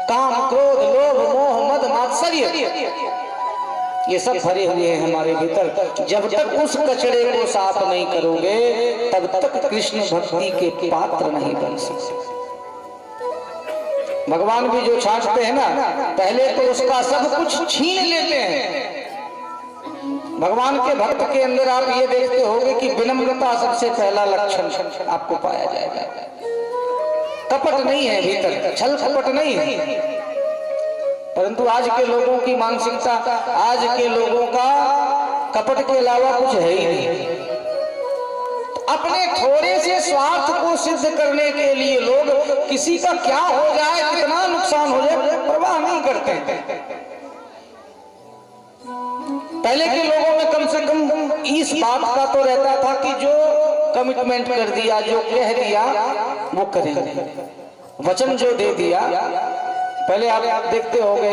काम, क्रोध, लोभ, मोह, मद, मात्सर्य ये सब भरे हुए हैं हमारे भीतर। जब तक उस कचरे को साफ नहीं करोगे तब तक कृष्ण भक्ति के पात्र नहीं बन सकते। भगवान भी जो छांटते हैं ना, पहले तो उसका सब कुछ छीन लेते हैं। भगवान के भक्त के अंदर आप ये देखते होंगे कि विनम्रता सबसे पहला लक्षण आपको पाया जाएगा। कपट नहीं है भीतर, छल कपट नहीं है। परंतु आज के लोगों की मानसिकता, आज के लोगों का कपट के अलावा कुछ है ही नहीं। अपने थोड़े से स्वार्थ को सिद्ध करने के लिए लोग किसी का क्या हो जाए, कितना नुकसान हो जाए, परवाह नहीं करते। पहले के लोगों में कम से कम इस बात का तो रहता था कि जो कमिटमेंट कर दिया, जो कह दिया वो करेंगे, वचन जो दे दिया। पहले आप देखते होंगे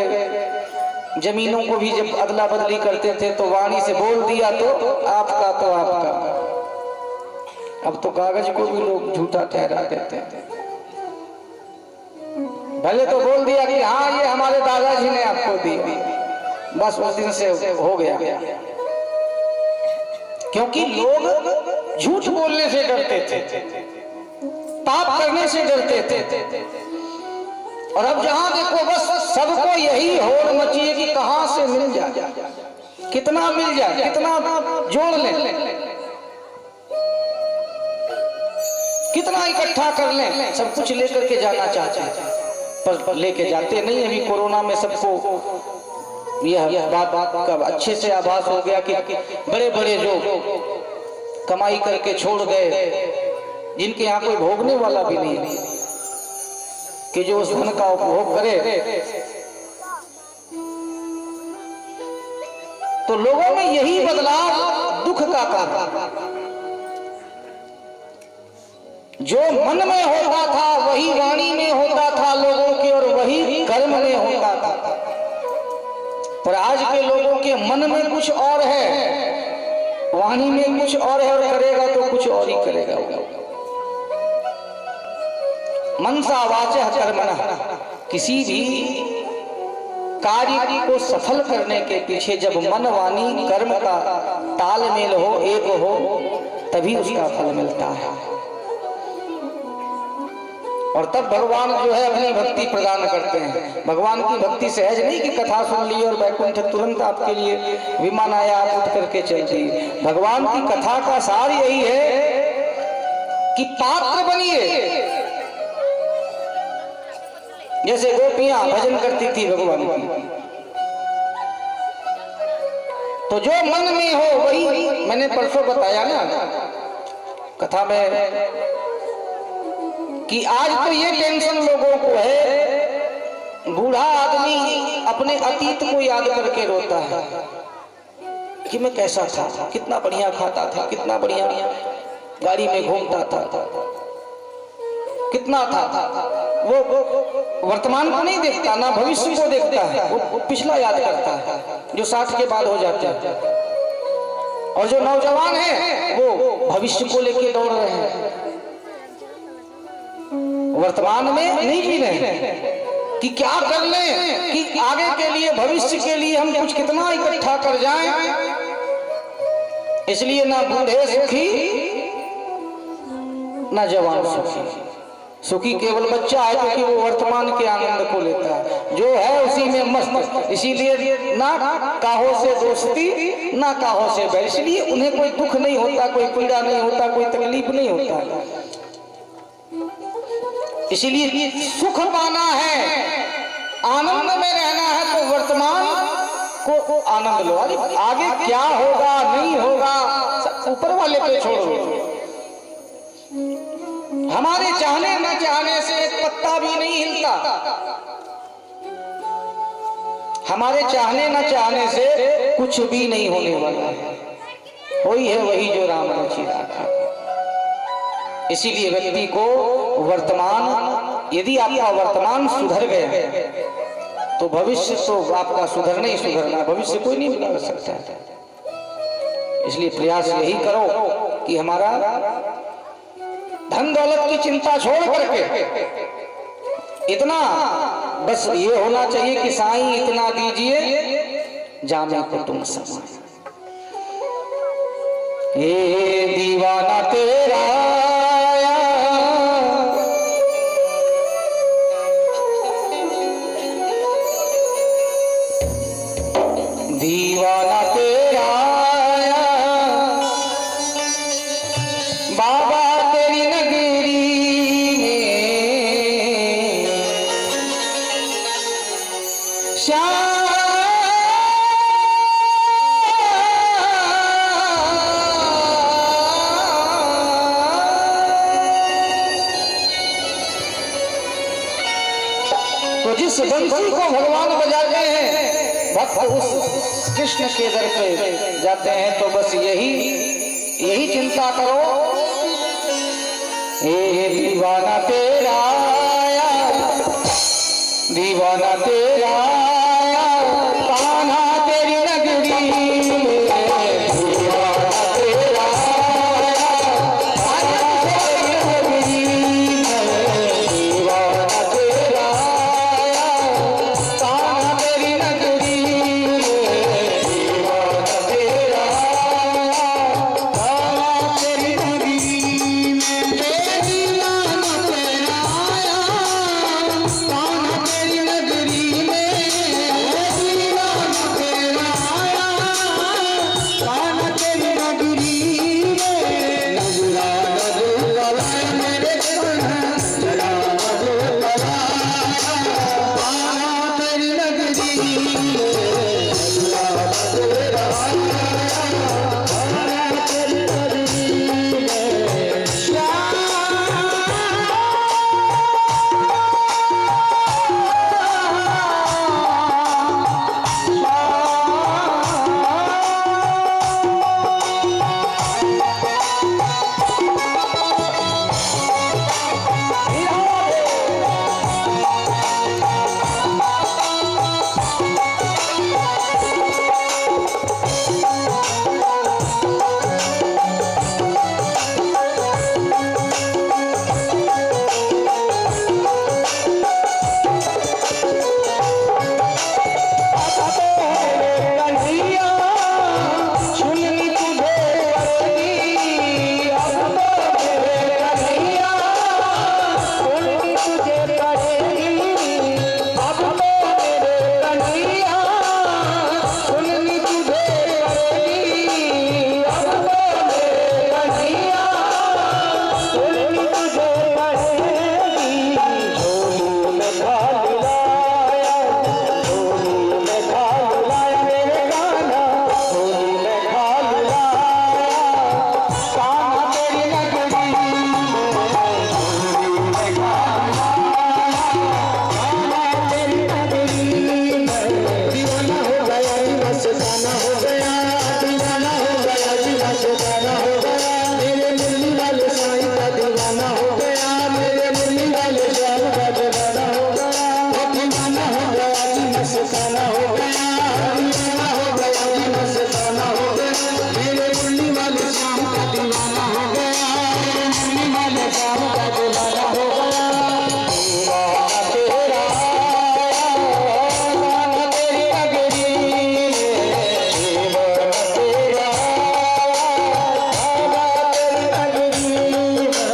जमीनों को भी जब अदला बदली करते थे तो वाणी से बोल दिया तो आपका तो आपका। अब तो कागज को भी लोग झूठा ठहरा देते हैं। पहले तो बोल दिया कि हाँ ये हमारे दादाजी ने आपको दी, बस उस दिन से हो गया। क्योंकि लोग झूठ बोलने से डरते थे, पाप करने से डरते थे। और अब जहां देखो बस सबको यही होड़ मची है कि कहां से मिल जाए, कितना मिल जाए, कितना जोड़ ले, कितना इकट्ठा कर लें, सब कुछ लेकर के जाना चाहते हैं पर लेके जाते नहीं। अभी कोरोना में सबको यह बात का अच्छे से आभास हो गया कि बड़े बड़े जो कमाई करके छोड़ गए, जिनके यहाँ कोई भोगने वाला भी नहीं है, कि जो उस धन का उपभोग करे, तो लोगों में यही बदलाव दुख का कारण। जो मन में होता था वही वाणी में होता था लोगों के, और वही कर्म में होता था। पर आज के लोगों के मन में कुछ और है, वाणी में कुछ और है, और करेगा तो कुछ और ही करेगा। मनसा वाचा कर्मणः, किसी भी कार्य को सफल करने के पीछे जब मन, वाणी, कर्म का तालमेल हो, एक हो, तभी उसका फल मिलता है। और तब भगवान जो है अपनी भक्ति प्रदान करते हैं। भगवान की भक्ति सहज नहीं कि कथा सुन ली और वैकुंठ तुरंत आपके लिए विमान आया, आप उठ करके चल दिए। भगवान की कथा का सार यही है कि पात्र बनिए। जैसे गोपियां भजन करती थी भगवान की, तो जो मन में हो वही, मैंने परसों बताया ना कथा में कि आज तो ये टेंशन लोगों को है, बूढ़ा आदमी अपने अतीत को याद करके रोता है कि मैं कैसा था, कितना बढ़िया खाता था, कितना बढ़िया गाड़ी में घूमता था, कितना था। वो वर्तमान को नहीं देखता, ना भविष्य को देखता है, वो पिछला याद करता है जो 60 के बाद हो जाते हैं। और जो नौजवान है वो भविष्य को लेके दौड़ रहे हैं, वर्तमान में नहीं जी रहे कि क्या कर लें, कि आगे के लिए, भविष्य के लिए हम कुछ कितना इकट्ठा कर जाएं। इसलिए ना बूढ़े सुखी ना जवान सुखी। सुखी केवल बच्चा है क्योंकि वो वर्तमान के आनंद को लेता है, जो है उसी में मस्त। इसीलिए ना काहों से दोस्ती ना काहों से बैर, इसलिए उन्हें कोई दुख नहीं होता, कोई पीड़ा नहीं होता, कोई तकलीफ नहीं होता। इसीलिए सुख पाना है, आनंद में रहना है तो वर्तमान को आनंद लो। आगे क्या होगा नहीं होगा ऊपर वाले पे छोड़ो। हमारे चाहने न चाहने से एक पत्ता भी नहीं हिलता, हमारे चाहने न चाहने से कुछ भी नहीं होने वाला है। वही है वही जो राम रची राखा। इसीलिए व्यक्ति को वर्तमान, यदि आपका वर्तमान सुधर गया तो भविष्य तो आपका सुधरना ही सुधरना, भविष्य कोई नहीं बिगाड़ सकता। इसलिए प्रयास यही करो कि हमारा धन दौलत की चिंता छोड़ करके इतना बस ये होना चाहिए कि साईं इतना दीजिए जामे को तुम समाए। ये दीवाना तेरा दीवाना तेरा बाबा तेरी नगरी में श्याम तो जिस बंसी को भगवान बजाते हैं भक्त उस कृष्ण के दर पे जाते हैं। तो बस यही चिंता करो, ए दीवाना तेरा दीवाना तेरा कान्हा तेरी नगरी में, दीवाना तेरा कान्हा तेरी नगरी में, दीवाना तेरा कान्हा तेरी नगरी में, दीवाना तेरा कान्हा तेरी नगरी में, दीवाना तेरा कान्हा तेरी नगरी में, दीवाना तेरा कान्हा तेरी नगरी में, नजरा नजरा मेरे कान्हा जरा नजरा कान्हा तेरी नगरी में, नजरा नजरा कान्हा तेरी नगरी में, श्याम मस्ताना हो गया, दीवाना हो गया जी मस्ताना हो गया, मेरे मुरली वाले श्याम का दीवाना हो गया, मेरे मुरली वाले श्याम का दीवाना हो गया। दीवाना तेरा दीवाना तेरी नगरी में, दीवाना तेरा दीवाना तेरी नगरी में।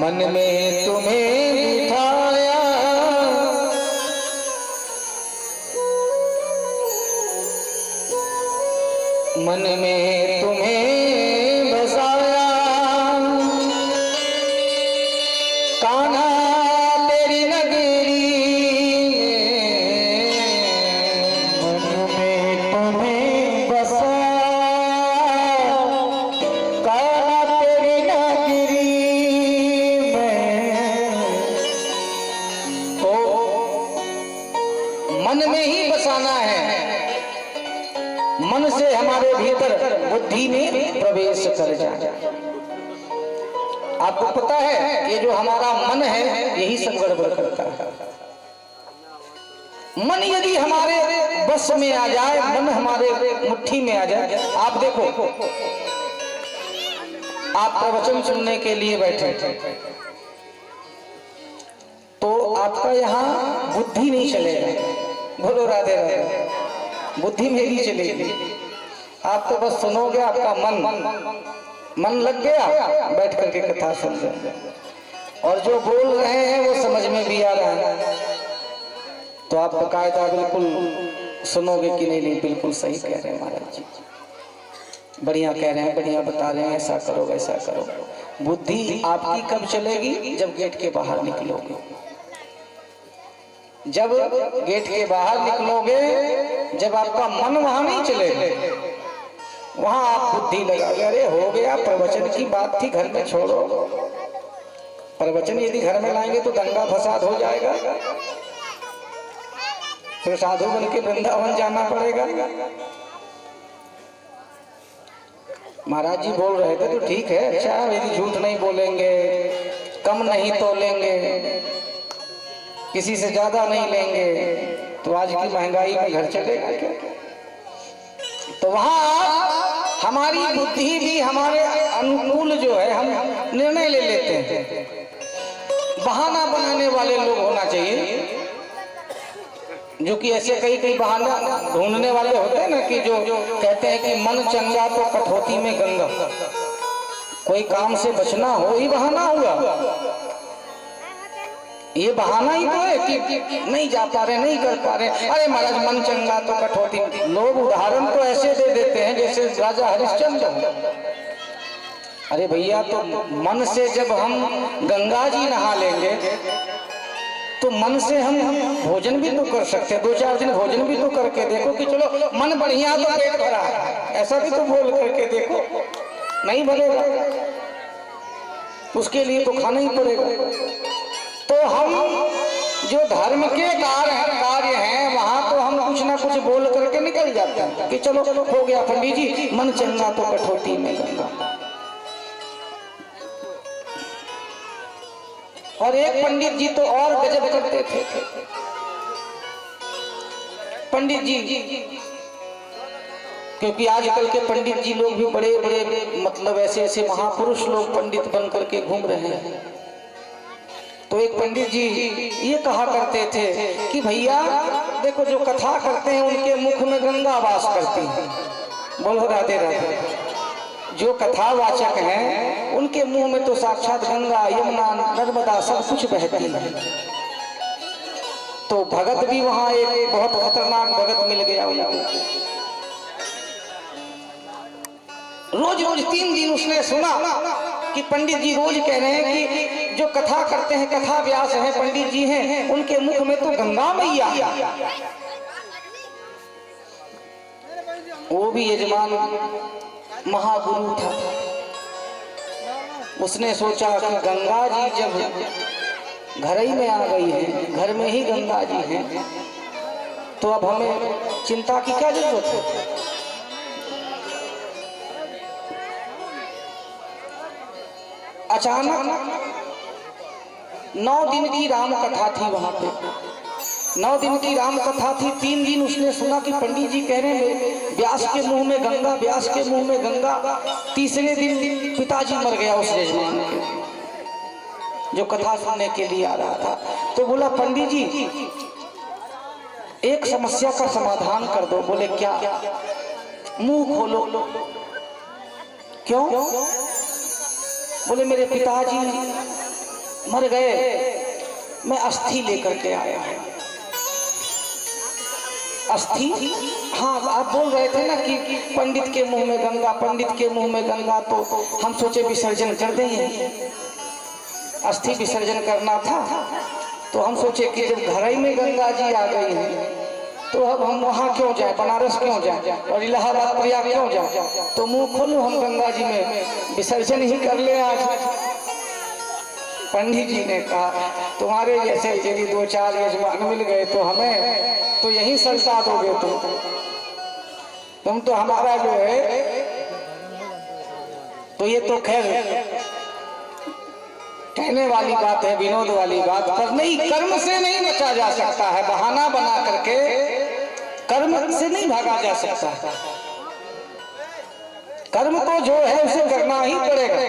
मन में तुम्हें बिठाया, मन में तुम्हें बसाया, कान्हा तेरी नगरी में, मन में तुम्हें बसाया, कान्हा तेरी नगरी मन में ही बसाना है। मन से हमारे भीतर बुद्धि में प्रवेश कर जाए। आपको पता है ये जो हमारा मन है यही सब गड़बड़ करता है। मन यदि हमारे बस में आ जाए, मन हमारे मुट्ठी में आ जाए, आप देखो आप प्रवचन सुनने के लिए बैठे तो आपका यहाँ बुद्धि नहीं चलेगा। बोलो राधे राधे। बुद्धि मेरी चलेगी, आप तो बस सुनोगे, आपका मन लग गया, बैठ करके कथा सुन रहे, और जो बोल रहे हैं वो समझ में भी आ रहा है, तो आप बकायदा बिल्कुल सुनोगे कि नहीं बिल्कुल सही कह रहे हैं महाराज जी, बढ़िया कह रहे हैं, बढ़िया बता रहे हैं, ऐसा करो वैसा करो। बुद्धि आपकी कब चलेगी? जब गेट के बाहर निकलोगे। जब गेट के बाहर निकलोगे, जब आपका मन वहां नहीं चलेगा, वहां आप बुद्धि लगाओगे, अरे हो गया, प्रवचन की बात थी, घर में छोड़ो। प्रवचन यदि घर में लाएंगे तो दंगा फसाद हो जाएगा। फिर साधु बन के वृंदावन जाना पड़ेगा। महाराज जी बोल रहे थे तो ठीक है, अच्छा यदि झूठ नहीं बोलेंगे, कम नहीं तोलेंगे, किसी से ज्यादा नहीं लेंगे, तो आज की महंगाई में घर चलेगा क्या? तो वहां हमारी बुद्धि भी हमारे अनुकूल जो है, हम निर्णय ले लेते हैं। बहाना बनाने वाले लोग होना चाहिए, जो कि ऐसे कई बहाना ढूंढने वाले होते हैं ना, कि जो कहते हैं कि मन चंगा तो कठौती में गंगा। कोई काम से बचना हो ही बहाना हुआ, ये बहाना ही तो है कि नहीं जा पा रहे, नहीं कर पा रहे। अरे महाराज मन चंगा तो कठौती। लोग उदाहरण तो ऐसे दे देते हैं जैसे राजा हरिश्चंद्र। अरे भैया, तो मन से जब हम गंगा जी नहा लेंगे तो मन से हम भोजन भी तो कर सकते हैं, 2-4 दिन भोजन भी तो करके देखो कि चलो मन बढ़िया तो पेट भरा है, ऐसा भी तो बोल करके देखो। नहीं भरेगा, उसके लिए तो खाना ही पड़ेगा। तो हम जो धर्म के कार्य हैं वहां तो हम कुछ ना कुछ बोल करके निकल जाते हैं कि चलो हो गया पंडित जी, मन चंगा तो कठौती में गंगा। और एक पंडित जी तो और गजब करते थे। पंडित जी, क्योंकि आजकल के पंडित जी लोग भी बड़े बड़े मतलब ऐसे महापुरुष लोग पंडित बन करके घूम रहे हैं। तो एक पंडित जी ये कहा करते थे कि भैया देखो, जो कथा करते हैं उनके मुख में गंगा वास करती है। बोलो राधे राधे। जो कथावाचक हैं उनके मुंह में तो साक्षात गंगा, यमुना, नर्मदा सब कुछ बहती है। तो भगत भी वहां एक बहुत खतरनाक भगत मिल गया उनको। रोज 3 दिन उसने सुना कि पंडित जी रोज कह रहे हैं कि जो कथा करते हैं, कथा व्यास हैं, पंडित जी हैं, उनके मुख में तो गंगा मैया। वो भी यजमान महागुरु था। उसने सोचा कि गंगा जी जब घर ही में आ गई है, घर में ही गंगा जी हैं, तो अब हमें चिंता की क्या जरूरत है। अचानक 9 दिन की राम कथा थी वहां पे। 9 दिन की राम कथा थी। 3 दिन उसने सुना कि पंडित जी कह रहे हैं व्यास के मुंह में गंगा, व्यास के मुंह में गंगा। तीसरे दिन पिताजी मर गया उस यजमान के, जो कथा सुनने के लिए आ रहा था। तो बोला पंडित जी एक समस्या का समाधान कर दो। बोले क्या? मुंह खोलो। क्यों? बोले मेरे पिताजी मर गए, मैं अस्थि लेकर के आया हूं। अस्थि? हाँ, आप बोल रहे थे ना कि पंडित के मुंह में गंगा, पंडित के मुंह में गंगा, तो हम सोचे विसर्जन कर देंगे। अस्थि विसर्जन करना था तो हम सोचे कि जब घर ही में गंगा जी आ गई हैं तो अब हम वहाँ क्यों जाए, बनारस क्यों जाए और इलाहाबाद प्रयाग क्यों जाए। तो मुंह खोलो, हम गंगा जी में विसर्जन ही कर ले आज। पंडित जी ने कहा तुम्हारे जैसे यदि 2-4 यजमान मिल गए तो हमें तो यही सलसा दोगे तुम तो हमारा जो है। तो ये तो खैर कहने वाली बात है, विनोद वाली बात, पर नहीं, कर्म से नहीं बचा जा सकता है। बहाना बना करके कर्म से नहीं भागा जा सकता। कर्म तो जो है उसे करना ही पड़ेगा।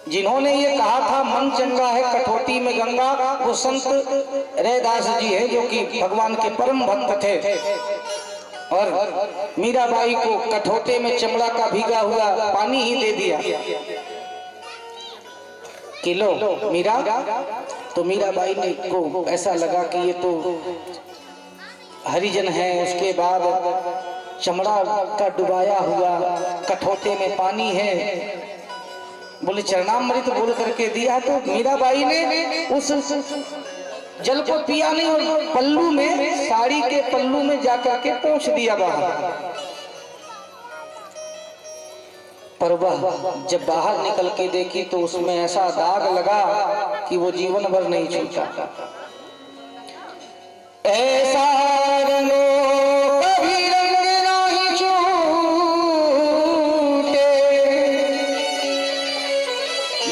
जिन्होंने ये कहा था मन चंगा है कठौती में गंगा, वो संत रैदास जी है, जो कि भगवान के परम भक्त थे। और मीराबाई को कठौते में चमड़ा का भीगा हुआ पानी ही दे दिया कि लो मीरा। तो मीराबाई ने को ऐसा लगा कि ये तो हरिजन है, उसके बाद चमड़ा का डुबाया हुआ कठौते में पानी है। बोले चरणामृत बोल करके दिया। तो मीराबाई ने उस जल को पिया नहीं और पल्लू में, साड़ी के पल्लू में जाकर के पहुंच दिया बाहर। पर वह जब बाहर निकल के देखी तो उसमें ऐसा दाग लगा कि वो जीवन भर नहीं छूटा। ऐसा रंगो कभी रंग नहीं छूटे,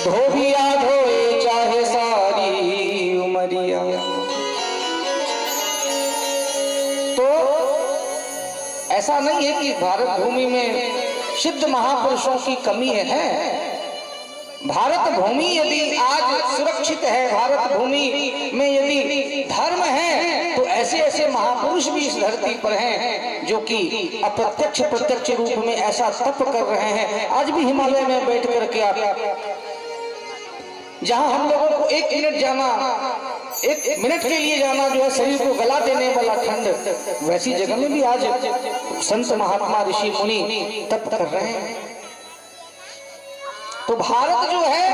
धोबिया धोए चाहे सारी उमरिया। तो ऐसा नहीं है कि भारत भूमि में सिद्ध महापुरुषों की कमी है। भारत भूमि यदि आज सुरक्षित है, भारत भूमि में यदि धर्म है, तो ऐसे ऐसे महापुरुष भी इस धरती पर हैं जो कि अप्रत्यक्ष प्रत्यक्ष रूप में ऐसा तप कर रहे हैं। आज भी हिमालय में बैठ करके आप जहां हम लोगों को एक मिनट के लिए जाना जो है शरीर को गला देने वाला ठंड, वैसी जगह में भी आज संत महात्मा ऋषि मुनि तप कर रहे हैं। तो भारत जो है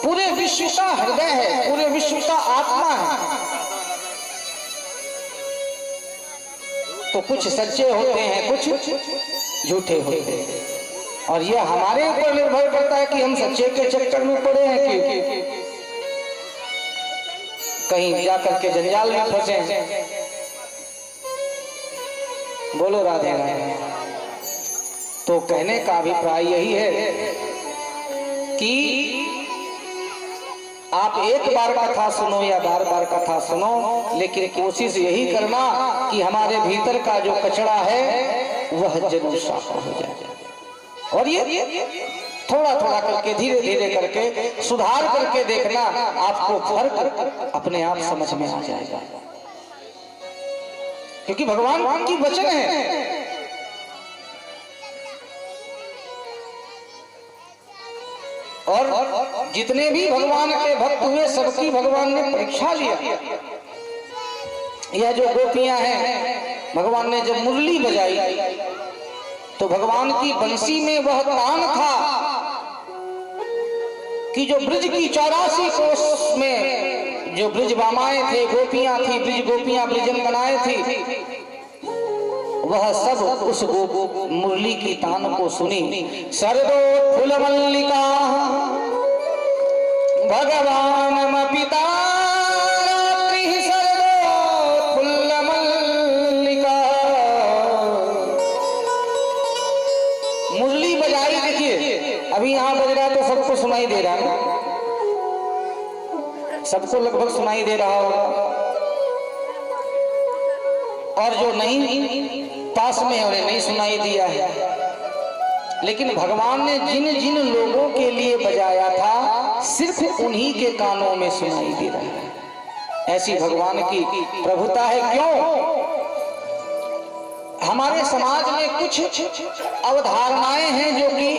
पूरे विश्व का हृदय है, पूरे विश्व का आत्मा है। तो कुछ सच्चे होते हैं, कुछ झूठे होते हैं, और यह हमारे ऊपर निर्भर करता है कि हम सच्चे के चक्कर में पड़े हैं कि कहीं जाकर के जंजाल में फंसे। बोलो राधे राधे। तो कहने का अभिप्राय यही है कि आप एक बार कथा सुनो या बार बार कथा सुनो, लेकिन कोशिश यही करना कि हमारे भीतर का जो कचरा है वह जरूर साफ हो जाए। और ये थोड़ा थोड़ा करके धीरे धीरे करके सुधार करके देखना, आपको फर्क अपने आप समझ में आ जाएगा। क्योंकि भगवान की वचन है। और जितने भी भगवान के भक्त हुए सबकी भगवान ने परीक्षा लिया। यह जो गोपियां हैं, भगवान ने जब मुरली बजाई तो भगवान की बंसी में वह तान था कि जो ब्रज की 84 कोस में जो ब्रज बामाएं थे, गोपियां थी, ब्रज गोपियां ब्रजंगनाएं थी, वह सब उस मुरली की तान को सुनी। सरदो फूल मल्लिका भगवान पिता सरदो फूल मल्लिका। मुरली बजाई, देखिए अभी यहाँ बज रहा है तो सबको सुनाई दे रहा है, सबको लगभग सुनाई दे रहा होगा। और जो नहीं पास में है उन्हें नहीं सुनाई दिया है। लेकिन भगवान ने जिन जिन लोगों के लिए बजाया था सिर्फ उन्हीं के कानों में सुनाई दे रहा है। ऐसी भगवान की प्रभुता है। क्यों? हमारे समाज में कुछ अवधारणाएं हैं जो कि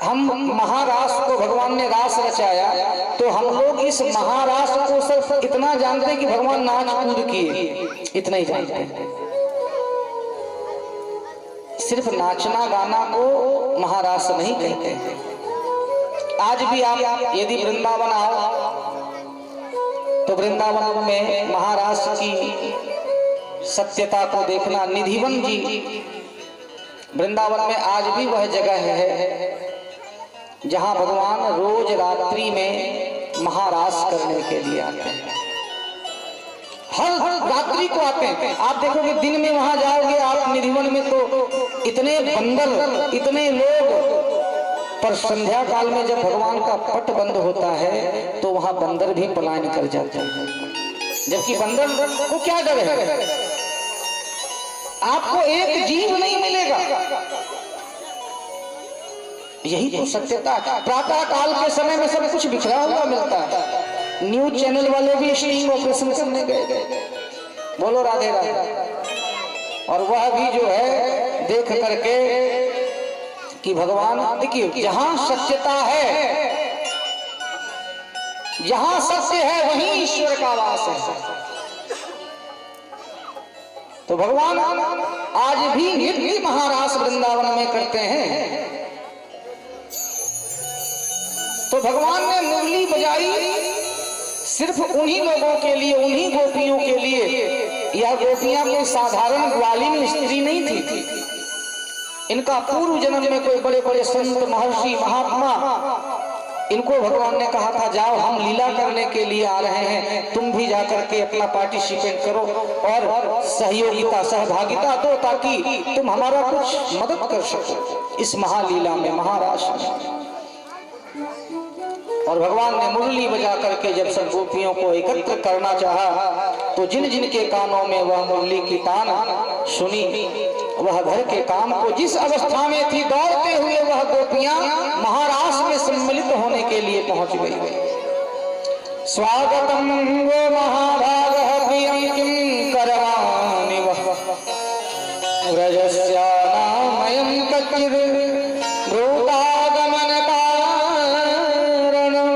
हम महारास को, भगवान ने रास रचाया तो हम लोग इस महारास को सिर्फ इतना जानते हैं कि भगवान नाच कूद किए, इतना ही जानते हैं। सिर्फ नाचना गाना को महारास नहीं कहते हैं। आज भी आप यदि वृंदावन आओ तो वृंदावन में महारास की सत्यता को देखना। निधिवन जी वृंदावन में आज भी वह जगह है जहां भगवान रोज रात्रि में महारास करने के लिए आते हैं। हर रात्रि को आते हैं। आप देखोगे दिन में वहां जाओगे आप निधिवन में तो इतने बंदर, इतने लोग, पर संध्या काल में जब भगवान का पट बंद होता है तो वहां बंदर भी पलायन कर जाते हैं। जबकि बंदर को क्या डर है? आपको एक जीव नहीं मिलेगा। यही तो सत्यता है। प्रातः काल के समय में सब कुछ बिखरा हुआ मिलता है। न्यूज चैनल वाले भी स्टिंग ऑपरेशन करने गए। बोलो राधे राधे। और वह भी जो है देख करके कि भगवान, देखिए जहां सत्यता है, जहां सत्य है वहीं ईश्वर का वास है। तो भगवान आज भी नृत्य महारास वृंदावन में करते हैं। तो भगवान ने मुरली बजाई सिर्फ उन्हीं लोगों के लिए, उन्हीं गोपियों के लिए। यह गोपियां कोई साधारण ग्वालिन स्त्री नहीं थी। इनका पूर्व जन्म में कोई बड़े बड़े संत, महर्षि, महात्मा इनको भगवान ने कहा था जाओ हम लीला करने के लिए आ रहे हैं, तुम भी जाकर के अपना पार्टिसिपेट करो और सहयोगिता सहभागिता दो ताकि तुम हमारा कुछ मदद कर सको इस महालीला में महारास में। और भगवान ने मुरली बजा करके जब सब गोपियों को एकत्र करना चाहा तो जिन जिन के कानों में वह मुरली की तान सुनी वह घर के काम को जिस अवस्था में थी दौड़ते हुए वह गोपियां महारास में सम्मिलित होने के लिए पहुंच गई। स्वागतम वो महाभागः प्रियं किं करवाणि वः व्रजस्यानामयं कच्चिद् ब्रूतागमन कारणम्।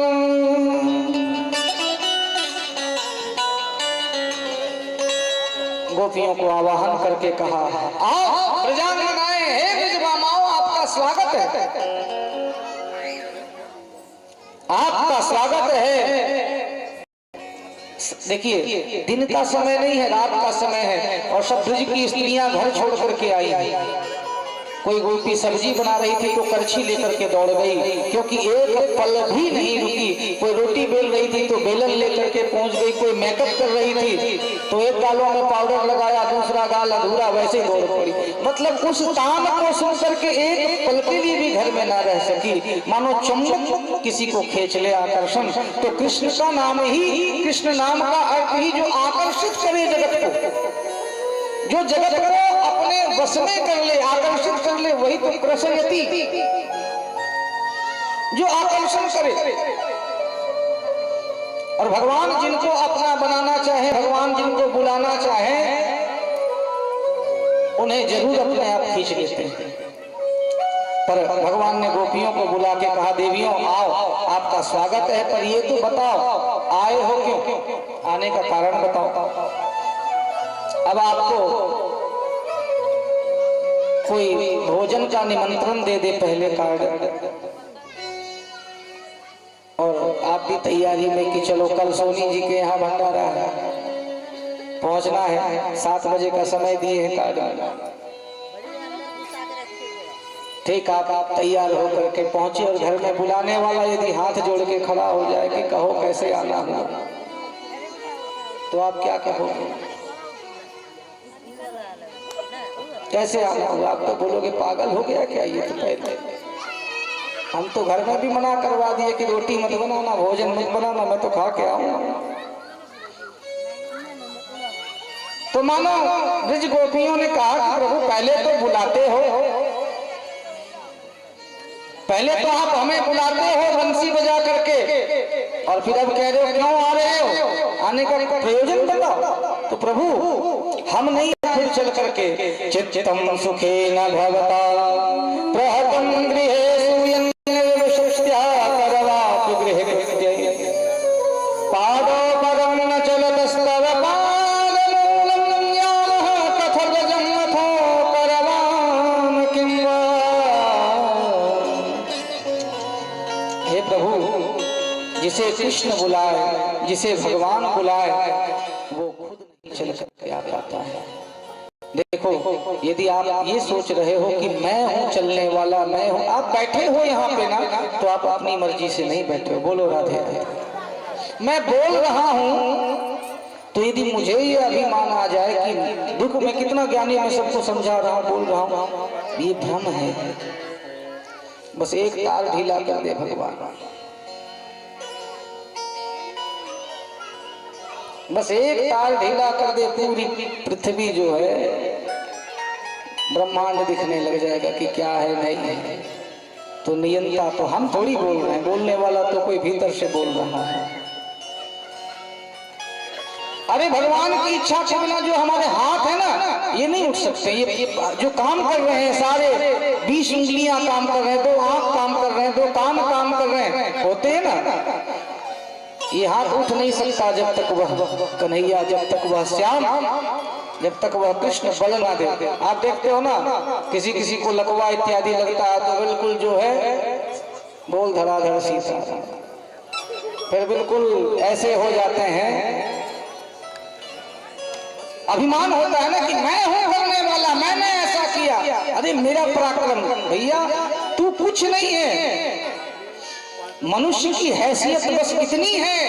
गोपियों को आवाहन करके कहा आओ ब्रजांगन आए, हे ब्रजमामाओं आपका स्वागत है, आपका स्वागत है। देखिए दिन का समय नहीं है, रात का समय है और सब ब्रज की स्त्रियां घर छोड़ करके आई हैं। कोई गोपी सब्जी बना रही थी तो करछी लेकर के दौड़ गई क्योंकि एक पल भी नहीं रुकी। कोई रोटी बेल रही थी तो बेलन लेकर के पहुंच गई। कोई मेकअप कर रही थी तो एक गालों में पाउडर लगाया, दूसरा गाल अधूरा, वैसे दौड़ पड़ी। मतलब उस तान को सुन करके एक पल के लिए भी घर में ना रह सकी, मानो चुंबक किसी को खींच ले आकर्षण। तो कृष्ण का नाम ही, कृष्ण नाम का अर्थ ही जो आकर्षित करे जगत को, जो जगत को अपने वश में कर ले, आकर्षित कर ले, वही तो कृष्णयति, जो आकर्षण करे। और भगवान जिनको अपना बनाना चाहे, भगवान जिनको बुलाना चाहे उन्हें जरूर अपने आप खींच लेते हैं। पर भगवान ने गोपियों को बुला के कहा देवियों आओ आपका स्वागत है, पर ये तो बताओ आए हो क्यों, आने का कारण बताओ। अब आपको कोई भोजन का निमंत्रण दे दे पहले कार्ड, और आप भी तैयारी में कि चलो कल सोनी जी के यहाँ भंडारा है, पहुंचना है, 7 बजे का समय दिए हैं कार्ड। ठीक आप तैयार होकर के पहुंचे और घर में बुलाने वाला यदि हाथ जोड़ के खड़ा हो जाए कि कहो कैसे आना हुआ, तो आप क्या कहोगे, कैसे आना हुआ? आप तो बोलोगे पागल हो गया क्या ये, तो कहते हम तो घर में भी मना करवा दिए कि रोटी मत बनाना, भोजन मत बनाना, मैं तो खा के आऊंगा। तो मानो ब्रज गोपियों ने कहा कि प्रभु पहले तो बुलाते हो, पहले तो आप हमें बुलाते हो बंसी बजा करके, और फिर अब कह रहे हो क्यों आ रहे हो, आने का प्रयोजन बताओ। तो प्रभु हम नहीं फिर चल करके चित्तम सुखे न भवता प्रहतम गृहेषु यन्निर्विशस्त्या करवातु गृहकृत्यै पादो पदं न चलतस्तव पादमूलं यामः कथव्रजं अथो करवाम किं वा। हे प्रभु जिसे कृष्ण बुलाए, जिसे भगवान बुलाए, वो खुद नहीं चल करके आ पाता है। देखो यदि आप ये सोच रहे हो कि मैं हूँ चलने वाला, मैं हूँ, आप बैठे हो यहाँ पे ना, तो आप अपनी मर्जी से नहीं बैठे हो। बोलो राधे राधे। मैं बोल रहा हूँ तो यदि मुझे ये अभिमान आ जाए कि दुख में कितना ज्ञानी, मैं सबको समझा रहा हूँ, बोल रहा हूँ, ये भ्रम है। बस एक तार ढीला कर दे भगवान, बस एक तार ढीला कर दे, पूरी पृथ्वी जो है ब्रह्मांड दिखने लग जाएगा कि क्या है नहीं है। तो नियंता तो हम थोड़ी बोल रहे हैं, बोलने वाला तो कोई भीतर से बोल रहा है। अरे भगवान की इच्छा के बिना जो हमारे हाथ है ना, ये नहीं उठ सकते। ये जो काम कर रहे हैं सारे 20 उंगलियां काम कर रहे हैं, 2 आंख काम कर रहे हैं, 2 कान काम कर रहे हैं, होते हैं ना, ये हाथ उठ नहीं सकता जब तक वह कन्हैया, जब तक वह श्याम, जब तक वह कृष्ण बल ना दे। आप देखते हो ना किसी किसी को लकवा इत्यादि लगता है तो बिल्कुल जो है बोल धड़ाधड़ सीता, फिर बिल्कुल ऐसे हो जाते हैं। अभिमान होता है ना कि मैं हूं करने वाला, मैंने ऐसा किया, अरे मेरा पराक्रम, भैया तू कुछ नहीं है, मनुष्य की हैसियत बस इतनी है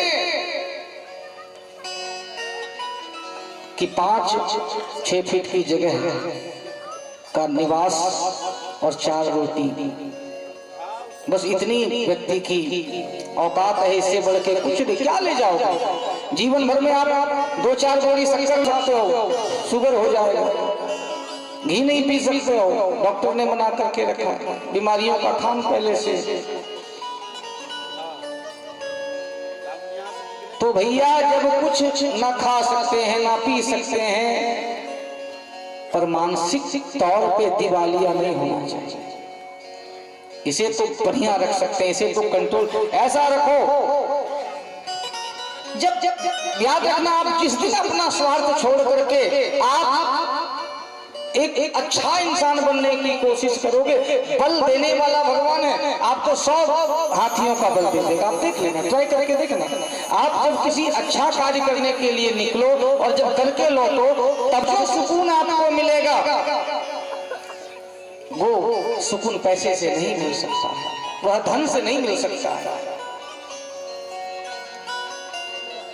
कि 5-6 फीट की जगह का निवास और 4 रोटी, बस इतनी व्यक्ति की औकात है। इससे बढ़ के कुछ नहीं, क्या ले जाओगे? जीवन भर में आप 2-4 गोली शक्कर खाते हो, शुगर हो जाएगा। घी नहीं पी सकते हो, डॉक्टर ने मना करके रखा है, बीमारियों का खान पहले से। तो भैया जब कुछ ना खा सकते हैं ना पी सकते हैं, पर मानसिक तौर पे दिवालिया नहीं होना चाहिए। इसे तो बढ़िया रख सकते हैं, इसे तो कंट्रोल ऐसा रखो। जब याद रखना, आप जिस दिन अपना स्वार्थ छोड़ करके आप एक अच्छा इंसान बनने की कोशिश करोगे, बल देने वाला भगवान है। आपको 100 हाथियों का बल दे देगा। आप देख लेना, ट्राई करके देखना। आप जब किसी अच्छा कार्य करने के लिए निकलो और जब करके लौटो, तब जो सुकून आपको मिलेगा वो सुकून पैसे से नहीं मिल सकता है, वह धन से नहीं मिल सकता है।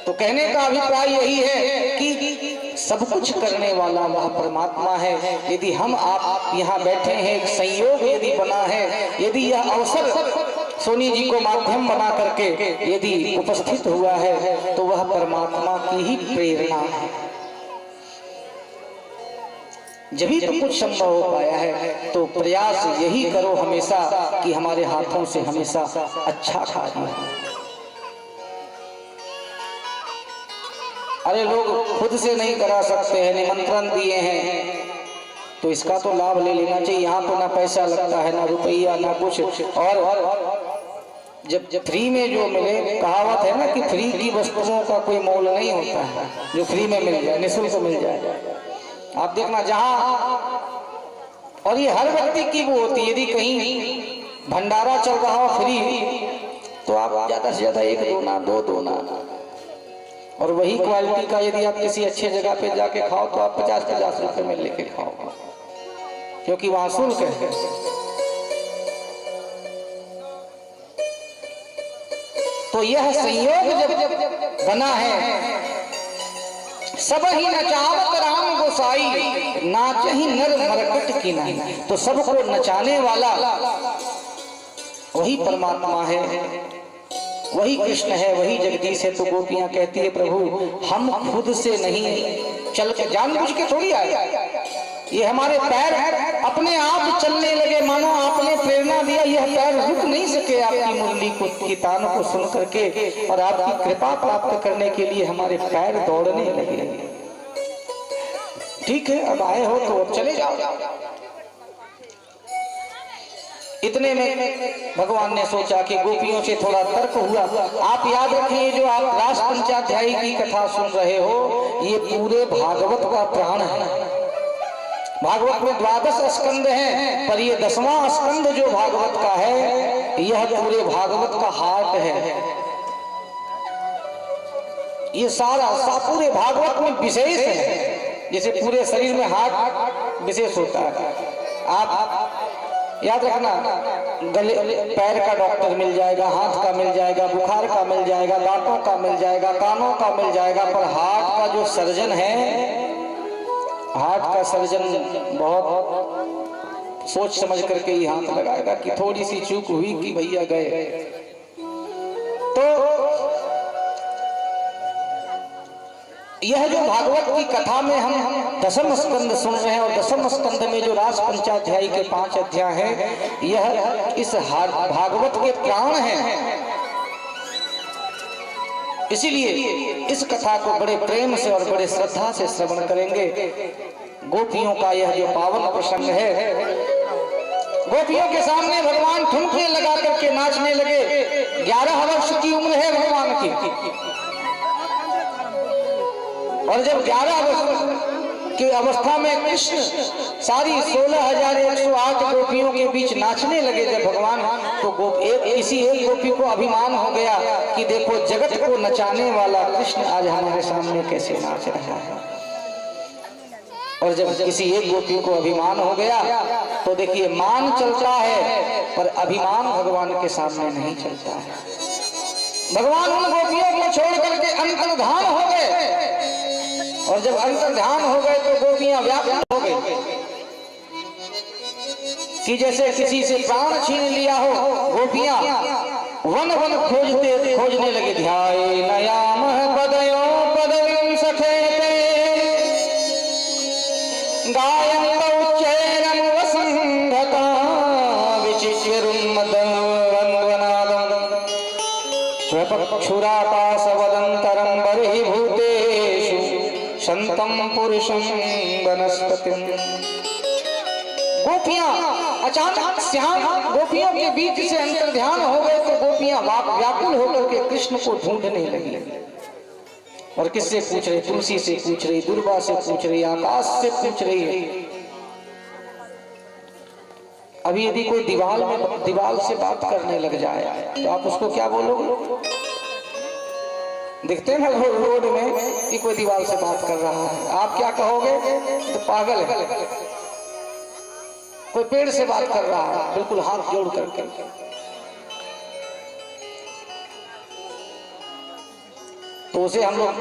तो कहने का अभिप्राय यही है कि सब कुछ करने वाला वह परमात्मा है। यदि हम आप यहाँ बैठे हैं, एक संयोग यदि बना है, यदि यह अवसर सोनी जी को माध्यम बना करके यदि उपस्थित हुआ है, तो वह परमात्मा की ही प्रेरणा है। जब भी तो कुछ संभव हो पाया है। तो प्रयास यही करो हमेशा कि हमारे हाथों से हमेशा अच्छा कार्य हो। अरे लोग खुद से नहीं करा सकते हैं, निमंत्रण दिए हैं, तो इसका तो लाभ ले लेना चाहिए। यहाँ तो ना पैसा लगता है, ना रुपया, ना कुछ। और जब फ्री में जो मिले, कहावत है ना कि फ्री की वस्तुओं का कोई मोल नहीं होता है। जो फ्री में मिल जाए, निःशुल्क मिल जाए, आप देखना जहां, और ये हर व्यक्ति की वो होती है। यदि कहीं भंडारा चल रहा हो फ्री, तो आप ज्यादा से ज्यादा 1 दोना 2 दोना, और वही क्वालिटी का यदि आप किसी अच्छे जगह पे जाके खाओ तो आप 50-50 रुपए में लेके खाओ, क्योंकि वहां शुल्क है। तो यह संयोग जब बना है, सब ही नचावत राम गोसाई, नाच ही नर मरकट की नहीं। तो सबको नचाने वाला वही परमात्मा है, वही कृष्ण है, वही जगदीश है। तो गोपियां कहती है प्रभु हम खुद से नहीं चल के, जानबूझ के थोड़ी आए, ये हमारे पैर अपने आप चलने लगे, मानो आपने प्रेरणा दिया। यह पैर रुक नहीं सके आपकी मुरली को, की तान को सुन करके, और आपकी कृपा प्राप्त करने के लिए हमारे पैर दौड़ने लगे। ठीक है, अब आए हो तो अब चले जाओ। इतने में भगवान ने सोचा कि गोपियों से थोड़ा तर्क हुआ। आप याद रखिए, जो आप रास पंचाध्यायी की कथा सुन रहे हो, ये पूरे भागवत का प्राण है। भागवत में 12 स्कंद हैं, पर ये 10वां स्कंद जो भागवत का है, यह पूरे भागवत का हार्ट है। ये सारा पूरे भागवत में विशेष है। जैसे पूरे शरीर में हार्ट विशेष होता है, आप याद रखना, गले पैर का डॉक्टर मिल जाएगा, हाथ का मिल जाएगा, बुखार का मिल जाएगा, दांतों का मिल जाएगा, कानों का मिल जाएगा, पर हार्ट का जो सर्जन है, हार्ट का सर्जन बहुत सोच समझ करके ही हाथ लगाएगा कि थोड़ी सी चूक हुई कि भैया गए। तो यह जो भागवत की कथा में हम 10वां स्कंद सुन रहे हैं, और 10वां स्कंद में जो रास पंचाध्यायी के 5 अध्याय हैं, यह इस भागवत के प्राण हैं। इसीलिए इस कथा को बड़े प्रेम से और बड़े श्रद्धा से श्रवण करेंगे। गोपियों का यह जो पावन प्रसंग है, गोपियों के सामने भगवान ठुमके लगा करके नाचने लगे। 11 वर्ष की उम्र है भगवान की, और जब 11 वर्ष की अवस्था में कृष्ण सारी 16,108 गोपियों के बीच नाचने लगे जब भगवान, तो किसी एक गोपी को अभिमान हो गया कि देखो जगत को नचाने वाला कृष्ण आज हमारे सामने कैसे नाच रहा है। और जब किसी एक गोपी को अभिमान हो गया तो देखिए मान चलता है पर अभिमान भगवान के सामने नहीं चलता है। भगवान उन गोपियों को छोड़ करके अंतर्धान हो गए और जब अंतर्धान हो गए तो गोपियां व्याकुल हो गई कि जैसे किसी से प्राण छीन लिया हो। गोपियां वन वन खोजने लगे। ध्याये नयाम पदयो पदवीं सखेते गायन्त उच्चैरं वसंगता विचित्रुन्मदवन्वनादं स्वपक्षुराकाशवदन्तरं बर्हिभूतेषु शन्तं पुरुषं वनस्पतिम्। गोपियां अचानक श्याम गोपियों के बीच से अंतर्ध्यान हो गए तो गोपियां व्याकुल होकर के कृष्ण को ढूंढने लगी। और किससे पूछ रही? तुलसी से पूछ रही, दुर्वा से पूछ रही, आकाश से पूछ रही है। अभी यदि कोई दीवार से बात करने लग जाए तो आप उसको क्या बोलोगे? दिखते हैं रोड में कि कोई दीवार से बात कर रहा है, आप क्या कहोगे? तो पागल है। कोई पेड़ से बात कर रहा है बिल्कुल हाथ जोड़ करके, तो उसे हम लोग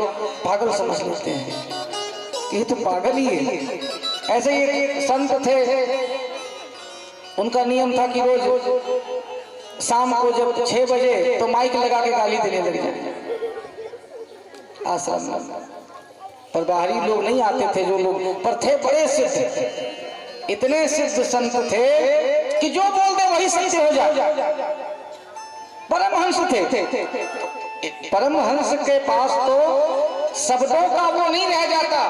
पागल समझ लेते हैं कि ये तो पागल ही है। ऐसे ही एक संत थे, उनका नियम था कि रोज शाम को जब 6 बजे तो माइक लगा के गाली देने लग जाए आश्रम में। पर बाहरी लोग नहीं आते थे जो लोग, पर थे बड़े सिद्ध, इतने सिद्ध संत थे कि जो बोलते वही सत्य हो जाए। परमहंस थे। परमहंस के पास तो शब्दों का वो नहीं रह जाता।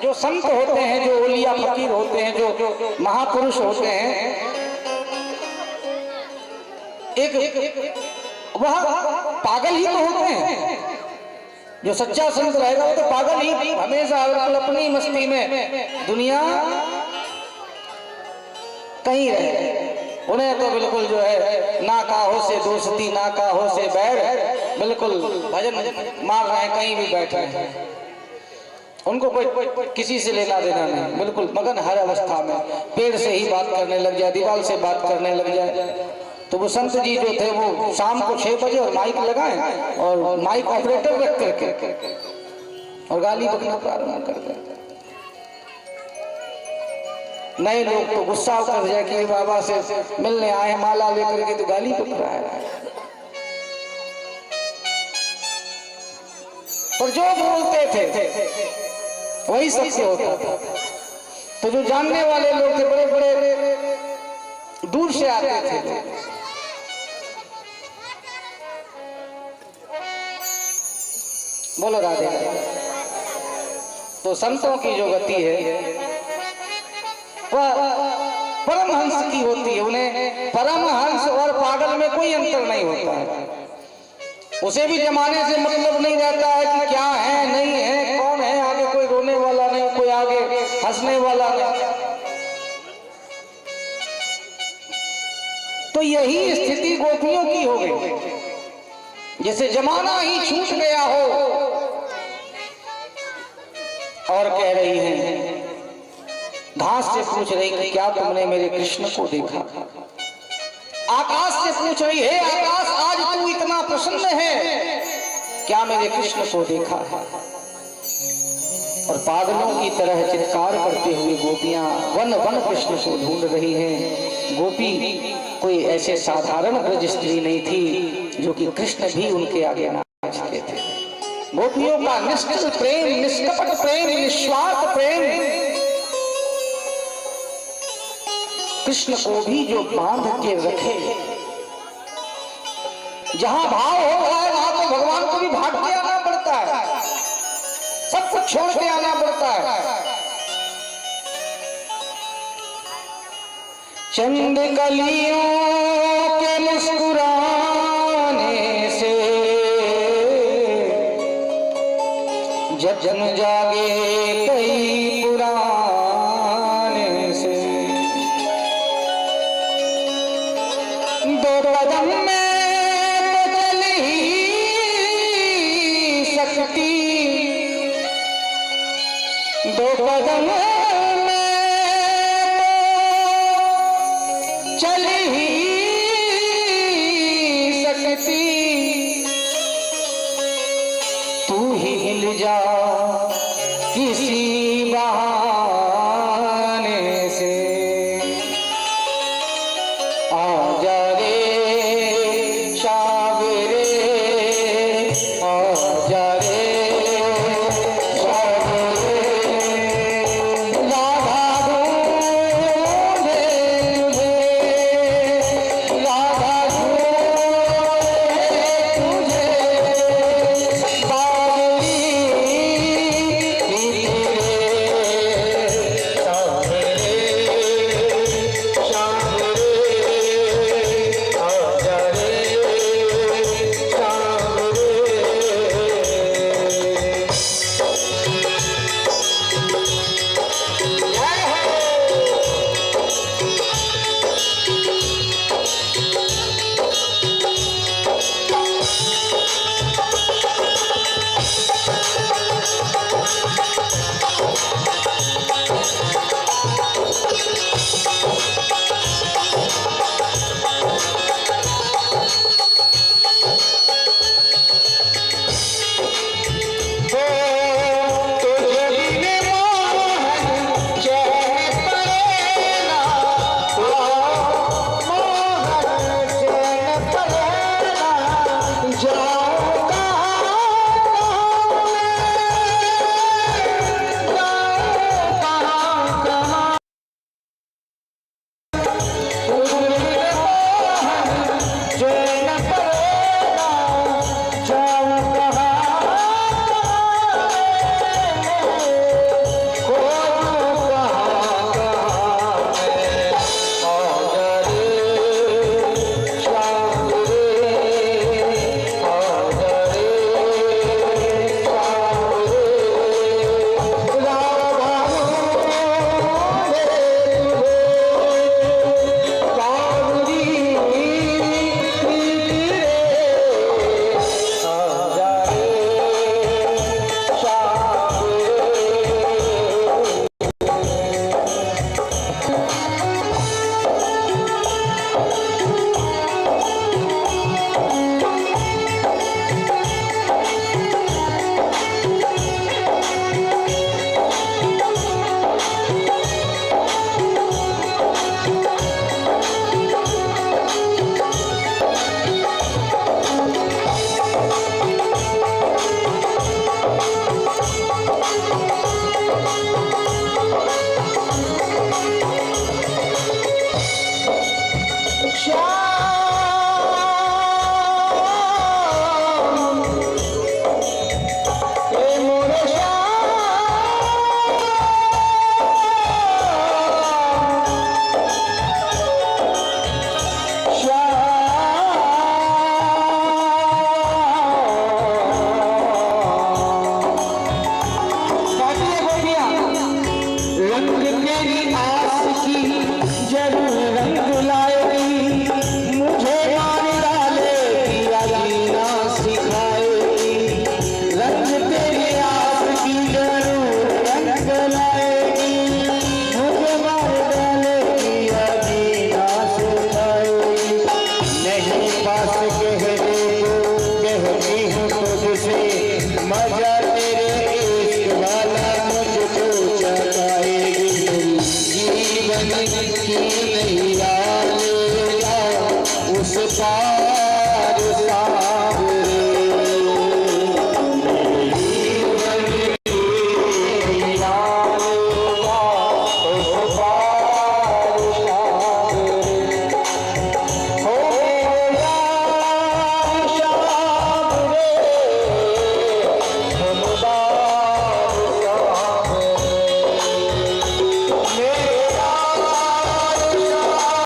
जो संत होते हैं, जो ओलिया फकीर होते हैं, जो महापुरुष होते हैं, एक वह पागल ही तो होते हैं। जो सच्चा संत रहेगा वो तो पागल ही, हमेशा बिल्कुल अपनी मस्ती में दुनिया कहीं रहे। उन्हें तो बिल्कुल जो है ना काहो से दोस्ती ना काहो से बैर, बिल्कुल भजन मार रहे हैं, कहीं भी बैठे हैं, उनको कोई किसी से लेना देना नहीं, बिल्कुल मगन हर अवस्था में। पेड़ से ही बात करने लग जाए, दीवार से बात करने लग जाए। तो वो संत जी जो थे वो शाम को 6 बजे और माइक लगाए और माइक ऑपरेटर रख करके और गाली बकना प्रारंभ कर देते। नए लोग तो गुस्सा कर जाए कि बाबा से मिलने आए, माला लेकर के तो गाली बक रहा है। और जो बोलते थे वही सत्य होता था। तो जो जानने वाले लोग थे, बड़े बड़े दूर से आते थे। बोलो राधे। तो संतों की जो गति है वह परमहंस की होती है। उन्हें परमहंस और पागल में कोई अंतर नहीं होता है। उसे भी जमाने से मतलब नहीं रहता है कि क्या है नहीं है, कौन है आगे, कोई रोने वाला नहीं, कोई आगे हंसने वाला नहीं। तो यही स्थिति गोपियों की हो गई, जैसे जमाना ही छूट गया हो। और कह रही हैं, घास से पूछ रही कि क्या तुमने मेरे कृष्ण को देखा? आकाश से पूछ रही है, आकाश आज तू इतना प्रसन्न है, क्या मेरे कृष्ण को देखा है? और पागलों की तरह चित्कार करते हुए गोपियां वन वन कृष्ण को ढूंढ रही हैं। गोपी कोई ऐसे साधारण ब्रज स्त्री नहीं थी जो कि कृष्ण भी उनके आगे नाचते थे। गोपियों का निश्चल प्रेम, निष्कपट प्रेम, निस्वार्थ प्रेम कृष्ण को भी जो बांध के रखे। जहां भाव हो रहा है वहां तो भगवान को भी भाग के आना पड़ता है, सब कुछ छोड़ के आना पड़ता है। चंद कलियों के मुस्कुराने से जब जन जागे कई पुराने से, दो कदम में तो चल ही सकती, दो कदम में चल ही सकती, तू ही हिल जा किसी बहाने से। आजा रे शाबरे, आजा रे शाबरे, राधा ढूंढे तुझे, राधा ढूंढे तुझे, बावली तेरे सामने शाम रे, आजा रे शाम रे। जय हो। तुझे बिन मोहन चैन पड़ेगा, मोहन चैन पड़ेगा, जाऊं कहाँ कहाँ, तुझे बिन मोहन चैन पड़ेगा, जाऊं कहाँ रंग तेरी